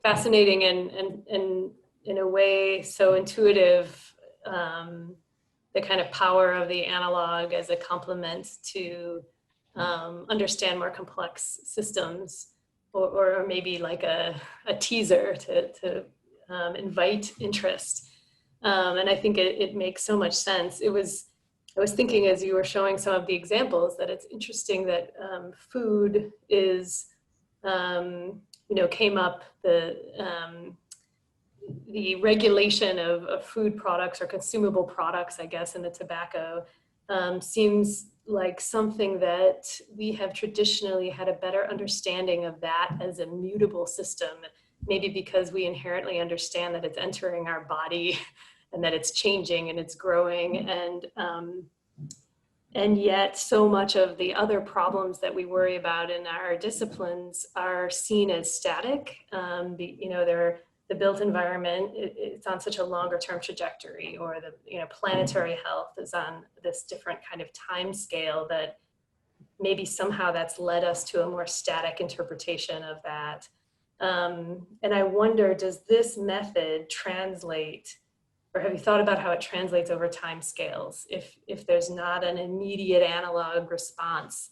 fascinating and in a way so intuitive, the kind of power of the analog as a complement to understand more complex systems, or maybe like a teaser to invite interest. And I think it makes so much sense. I was thinking as you were showing some of the examples that it's interesting that food is, came up, the regulation of food products or consumable products, I guess, in the tobacco seems like something that we have traditionally had a better understanding of that as a mutable system, maybe because we inherently understand that it's entering our body and that it's changing and it's growing, and yet so much of the other problems that we worry about in our disciplines are seen as static. The built environment, it's on such a longer term trajectory, or the planetary health is on this different kind of time scale, that maybe somehow that's led us to a more static interpretation of that. And I wonder, does this method translate or have you thought about how it translates over time scales? If there's not an immediate analog response,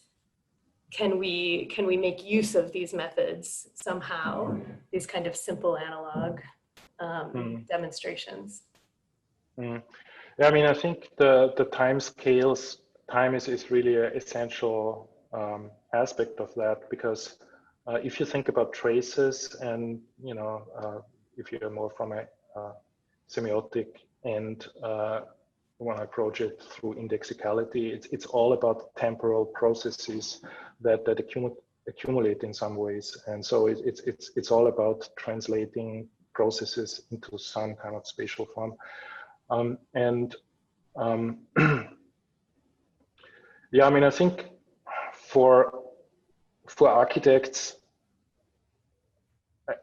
can we make use of these methods somehow, these kind of simple analog demonstrations? Yeah, I mean, I think the time scales, time is really an essential aspect of that, because if you think about traces and, you know, if you're more from a semiotic and when I approach it through indexicality, it's all about temporal processes that accumulate in some ways, and so it's all about translating processes into some kind of spatial form, yeah, I mean, I think for architects,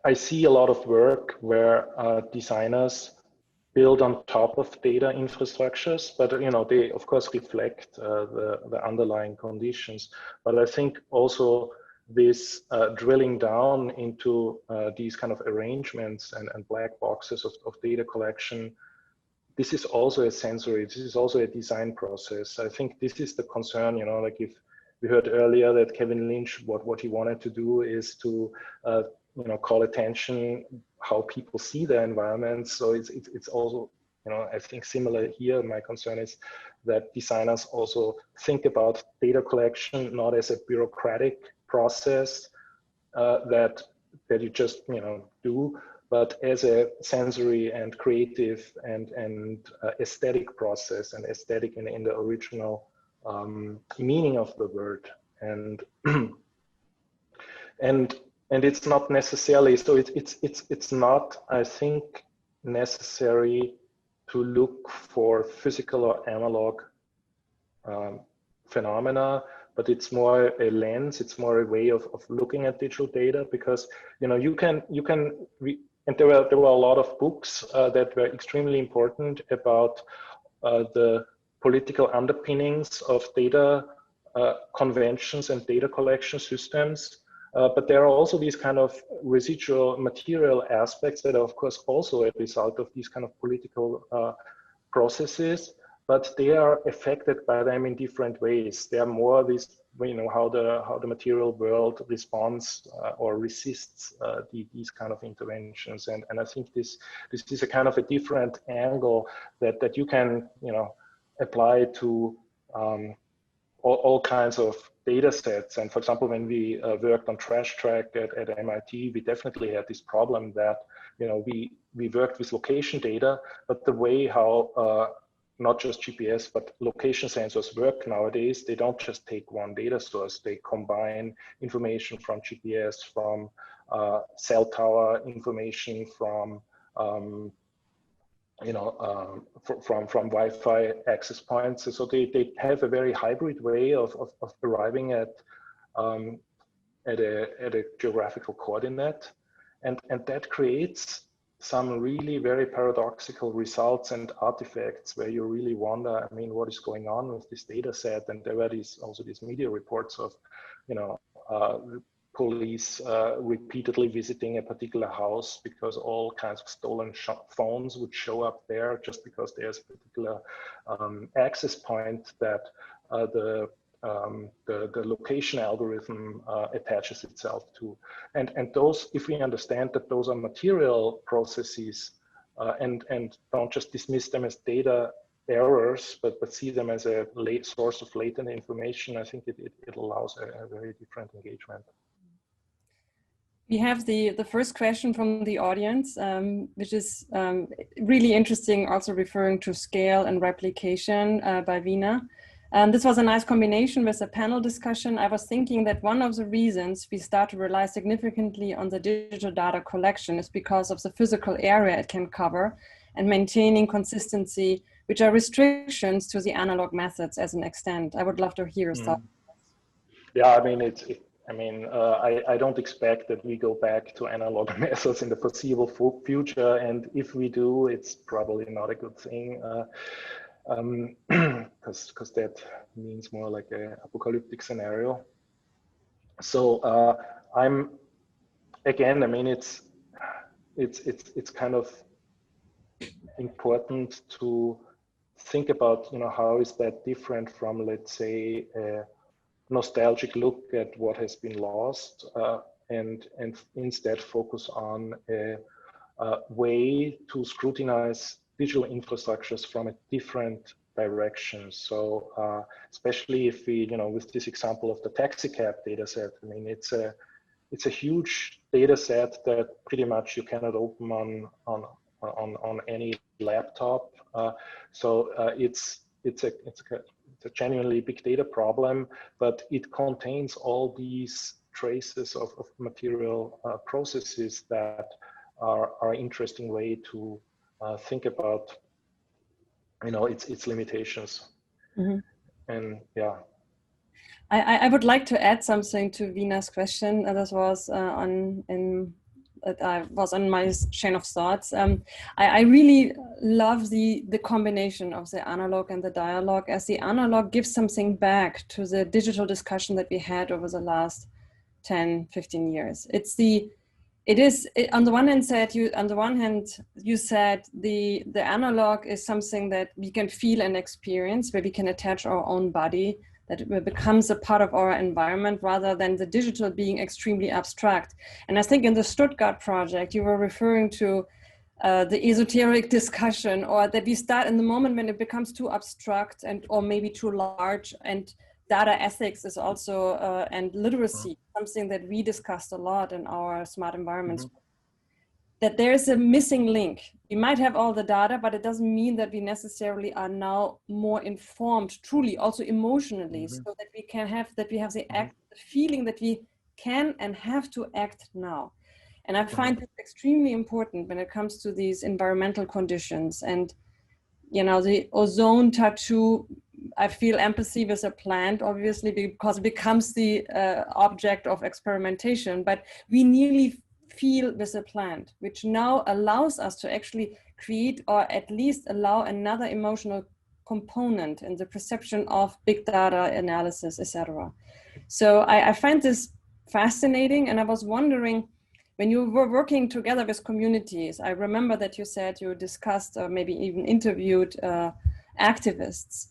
I see a lot of work where designers build on top of data infrastructures, but you know, they of course reflect the underlying conditions. But I think also this drilling down into these kind of arrangements and black boxes of data collection, this is also a sensory, this is also a design process. I think this is the concern, you know, like if we heard earlier that Kevin Lynch, what he wanted to do is to you know, call attention how people see their environments. So it's also, you know, I think similar here. My concern is that designers also think about data collection not as a bureaucratic process that you just, you know, do, but as a sensory and creative and aesthetic process, and aesthetic in the original meaning of the word. And it's not necessarily, so it's not, I think, necessary to look for physical or analog phenomena, but it's more a lens, it's more a way of looking at digital data, because, you know, you can and there were a lot of books that were extremely important about the political underpinnings of data conventions and data collection systems. But there are also these kind of residual material aspects that are, of course, also a result of these kind of political processes, but they are affected by them in different ways. They are more this, you know, how the material world responds or resists these kind of interventions. And I think this is a kind of a different angle that you can, you know, apply to all kinds of data sets. And for example, when we worked on Trash Track at MIT, we definitely had this problem that, you know, we worked with location data, but the way how not just GPS, but location sensors work nowadays, they don't just take one data source, they combine information from GPS, from cell tower information, from you know, from Wi-Fi access points. So they have a very hybrid way of arriving at a geographical coordinate, and that creates some really very paradoxical results and artifacts where you really wonder, I mean, what is going on with this data set? And there were also these media reports of, you know, police repeatedly visiting a particular house because all kinds of stolen phones would show up there just because there's a particular access point that the location algorithm attaches itself to. And those, if we understand that those are material processes and don't just dismiss them as data errors, but see them as a late source of latent information, I think it allows a very different engagement. We have the first question from the audience, which is really interesting, also referring to scale and replication by Vina. This was a nice combination with a panel discussion. I was thinking that one of the reasons we start to rely significantly on the digital data collection is because of the physical area it can cover and maintaining consistency, which are restrictions to the analog methods as an extent. I would love to hear your thoughts. Yeah, I mean, I don't expect that we go back to analog methods in the foreseeable future. And if we do, it's probably not a good thing. Because that means more like an apocalyptic scenario. So it's kind of important to think about, how is that different from, let's say, a nostalgic look at what has been lost, and instead focus on a way to scrutinize digital infrastructures from a different direction. So especially if we, with this example of the taxi cab data set, I mean, it's a huge data set that pretty much you cannot open on any laptop. So it's a genuinely big data problem, but it contains all these traces of material processes that are an interesting way to think about, its limitations. Mm-hmm. And yeah. I would like to add something to Vina's question. That was on my chain of thoughts. I really love the combination of the analog and the dialogue, as the analog gives something back to the digital discussion that we had over the last 10, 15 years. On the one hand, you said the analog is something that we can feel and experience, where we can attach our own body, that it becomes a part of our environment, rather than the digital being extremely abstract. And I think in the Stuttgart project, you were referring to the esoteric discussion, or that we start in the moment when it becomes too abstract or maybe too large. And data ethics is also, and literacy, something that we discussed a lot in our smart environments. That there's a missing link. We might have all the data, but it doesn't mean that we necessarily are now more informed, truly, also emotionally, so that we have the feeling that we can and have to act now. And I find it extremely important when it comes to these environmental conditions. And, the ozone tattoo, I feel empathy with a plant, obviously, because it becomes the object of experimentation, but we nearly feel with a plant, which now allows us to actually create, or at least allow another emotional component in the perception of big data analysis, etc. So I find this fascinating, and I was wondering, when you were working together with communities, I remember that you said you discussed or maybe even interviewed activists.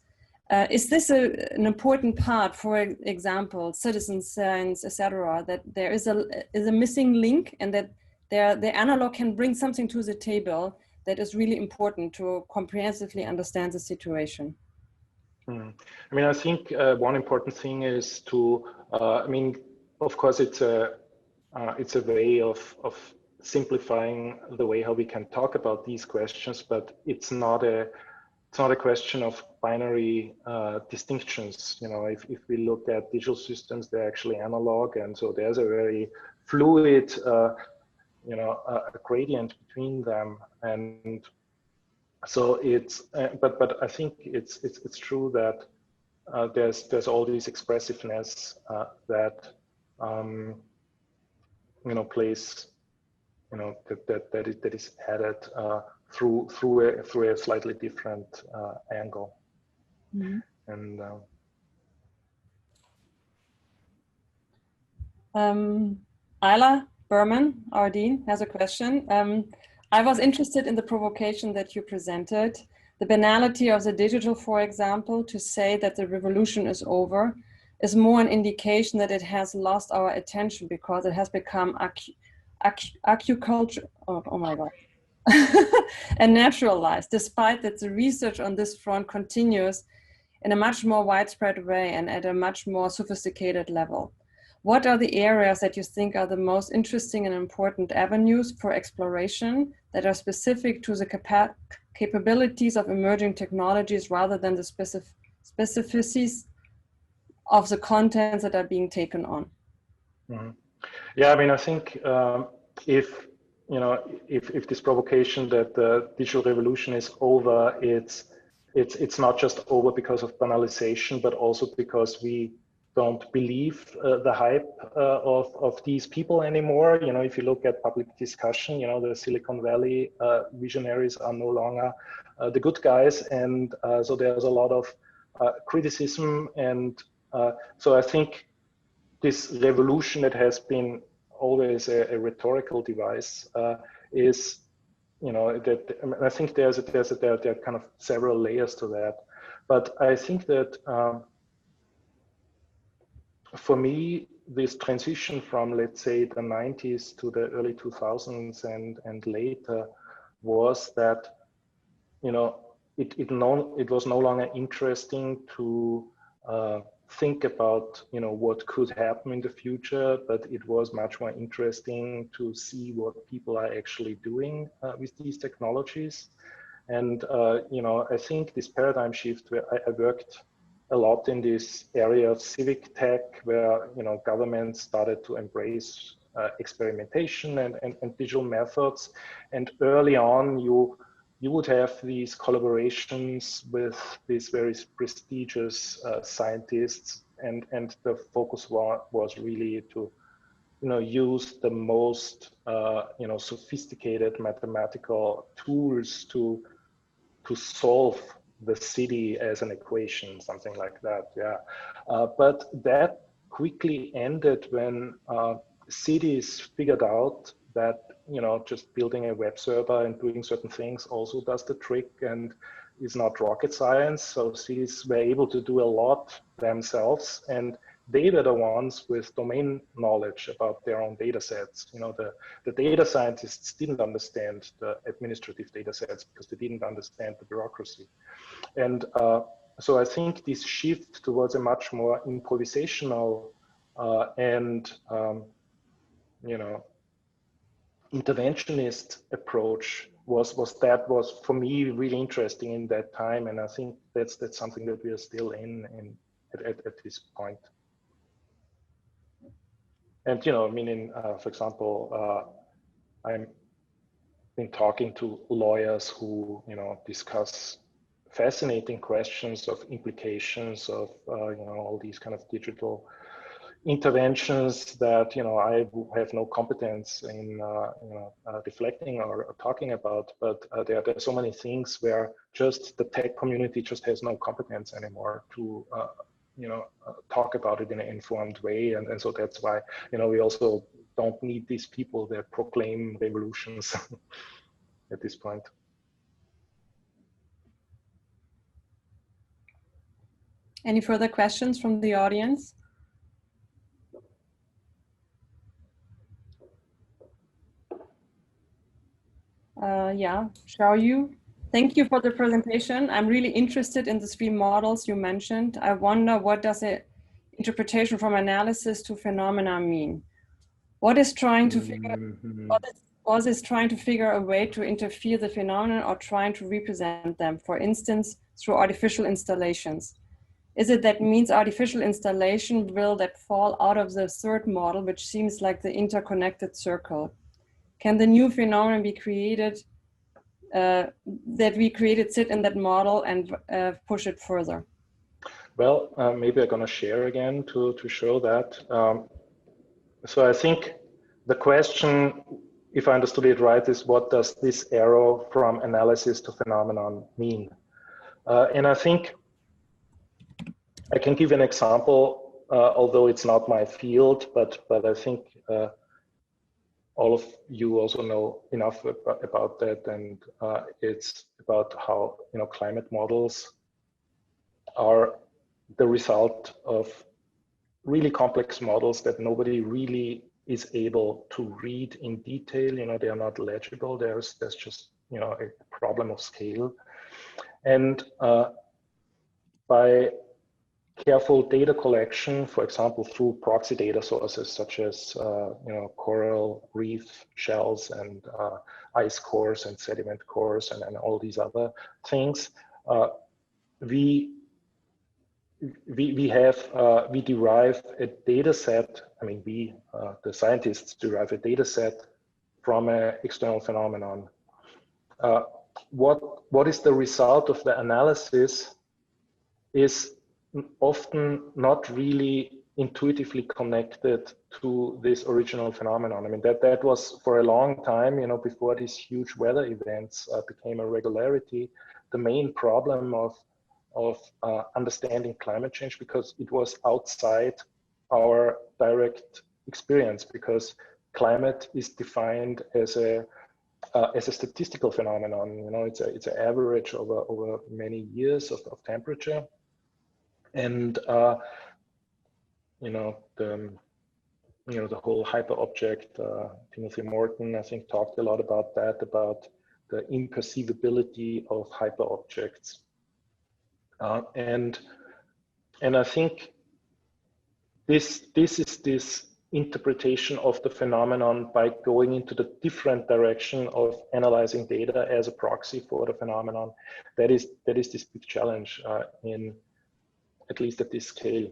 Is this an important part, for example, citizen science, etc., that there is a missing link, and that the analog can bring something to the table that is really important to comprehensively understand the situation? I mean, I think one important thing is to, of course, it's a way of simplifying the way how we can talk about these questions, but it's not a question of binary distinctions. If we look at digital systems, they're actually analog, and so there's a very fluid, a gradient between them. And so it's, but I think it's true that there's all this expressiveness that plays, that is added through a slightly different angle. And Ayla Berman, our dean, has a question. I was interested in the provocation that you presented, the banality of the digital, for example, to say that the revolution is over is more an indication that it has lost our attention because it has become acuculture, oh my God, and naturalized, despite that the research on this front continues in a much more widespread way and at a much more sophisticated level. What are the areas that you think are the most interesting and important avenues for exploration that are specific to the capabilities of emerging technologies rather than the specificities of the contents that are being taken on? Yeah, I mean, I think if this provocation that the digital revolution is over, it's not just over because of banalization, but also because we don't believe the hype of these people anymore. If you look at public discussion, the Silicon Valley visionaries are no longer the good guys, and so there's a lot of criticism. And so I think this revolution that has been always a rhetorical device is I think there are kind of several layers to that, but I think that for me, this transition from, let's say, the 90s to the early 2000s and later was that, it was no longer interesting to think about, what could happen in the future, but it was much more interesting to see what people are actually doing with these technologies. And, I think this paradigm shift, where I worked a lot in this area of civic tech, where, governments started to embrace experimentation and digital methods. And early on, you would have these collaborations with these very prestigious scientists, and the focus was really to, use the most, sophisticated mathematical tools to solve the city as an equation, something like that. Yeah, but that quickly ended when cities figured out that, just building a web server and doing certain things also does the trick and is not rocket science. So cities were able to do a lot themselves, and they were the ones with domain knowledge about their own data sets. The data scientists didn't understand the administrative data sets because they didn't understand the bureaucracy. And so I think this shift towards a much more improvisational and, interventionist approach was for me really interesting in that time. And I think that's something that we are still in at this point. And, for example, I've been talking to lawyers who, discuss fascinating questions of implications of, all these kind of digital interventions that, I have no competence in, reflecting or talking about, but there are so many things where just the tech community just has no competence anymore to, talk about it in an informed way. And so that's why, we also don't need these people that proclaim revolutions at this point. Any further questions from the audience? Yeah, Xiaoyu, thank you for the presentation. I'm really interested in the three models you mentioned. I wonder, what does an interpretation from analysis to phenomena mean? What is trying to figure, was is trying to figure a way to interfere the phenomenon or trying to represent them, for instance, through artificial installations? Is it that means artificial installation will that fall out of the third model, which seems like the interconnected circle? Can the new phenomenon be created, that we created sit in that model and push it further? Well, maybe I'm going to share again to show that. So I think the question, if I understood it right, is what does this arrow from analysis to phenomenon mean? And I think I can give an example, although it's not my field, but I think all of you also know enough about that, and it's about how climate models are the result of really complex models that nobody really is able to read in detail. They are not legible. There's just a problem of scale, and by careful data collection, for example, through proxy data sources such as coral reef shells and ice cores and sediment cores and all these other things, we derive a data set. I mean, the scientists derive a data set from an external phenomenon. What is the result of the analysis is often not really intuitively connected to this original phenomenon. I mean, that was for a long time, before these huge weather events became a regularity, the main problem of understanding climate change, because it was outside our direct experience, because climate is defined as a as a statistical phenomenon. You know, it's an average over many years of temperature, and you know, the whole hyperobject. Timothy Morton, I think, talked a lot about that, about the imperceivability of hyperobjects, and I think this is this interpretation of the phenomenon by going into the different direction of analyzing data as a proxy for the phenomenon. That is this big challenge in, at least at this scale.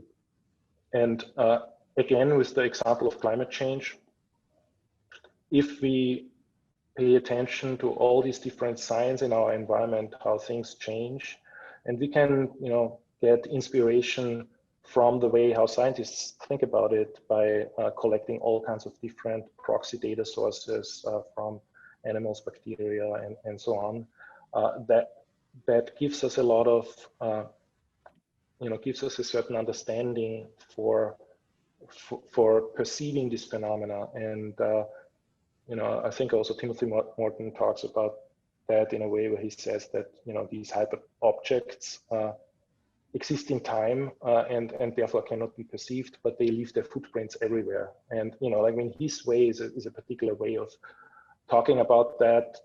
And again, with the example of climate change, if we pay attention to all these different signs in our environment, how things change, and we can, you know, get inspiration from the way how scientists think about it by collecting all kinds of different proxy data sources from animals, bacteria, and so on. That gives us a lot of, you know, gives us a certain understanding for perceiving this phenomena. And you know, I think also Timothy Morton talks about that in a way where he says that, you know, these hyper objects exist in time and therefore cannot be perceived, but they leave their footprints everywhere. And, you know, like, I mean, his way is a particular way of talking about that,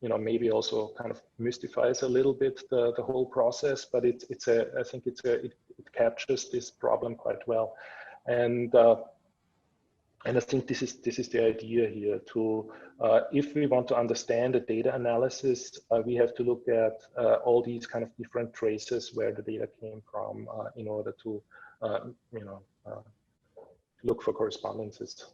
you know, maybe also kind of mystifies a little bit the whole process, but I think it captures this problem quite well. And I think this is the idea here. To if we want to understand the data analysis, we have to look at all these kind of different traces where the data came from in order to, you know, look for correspondences.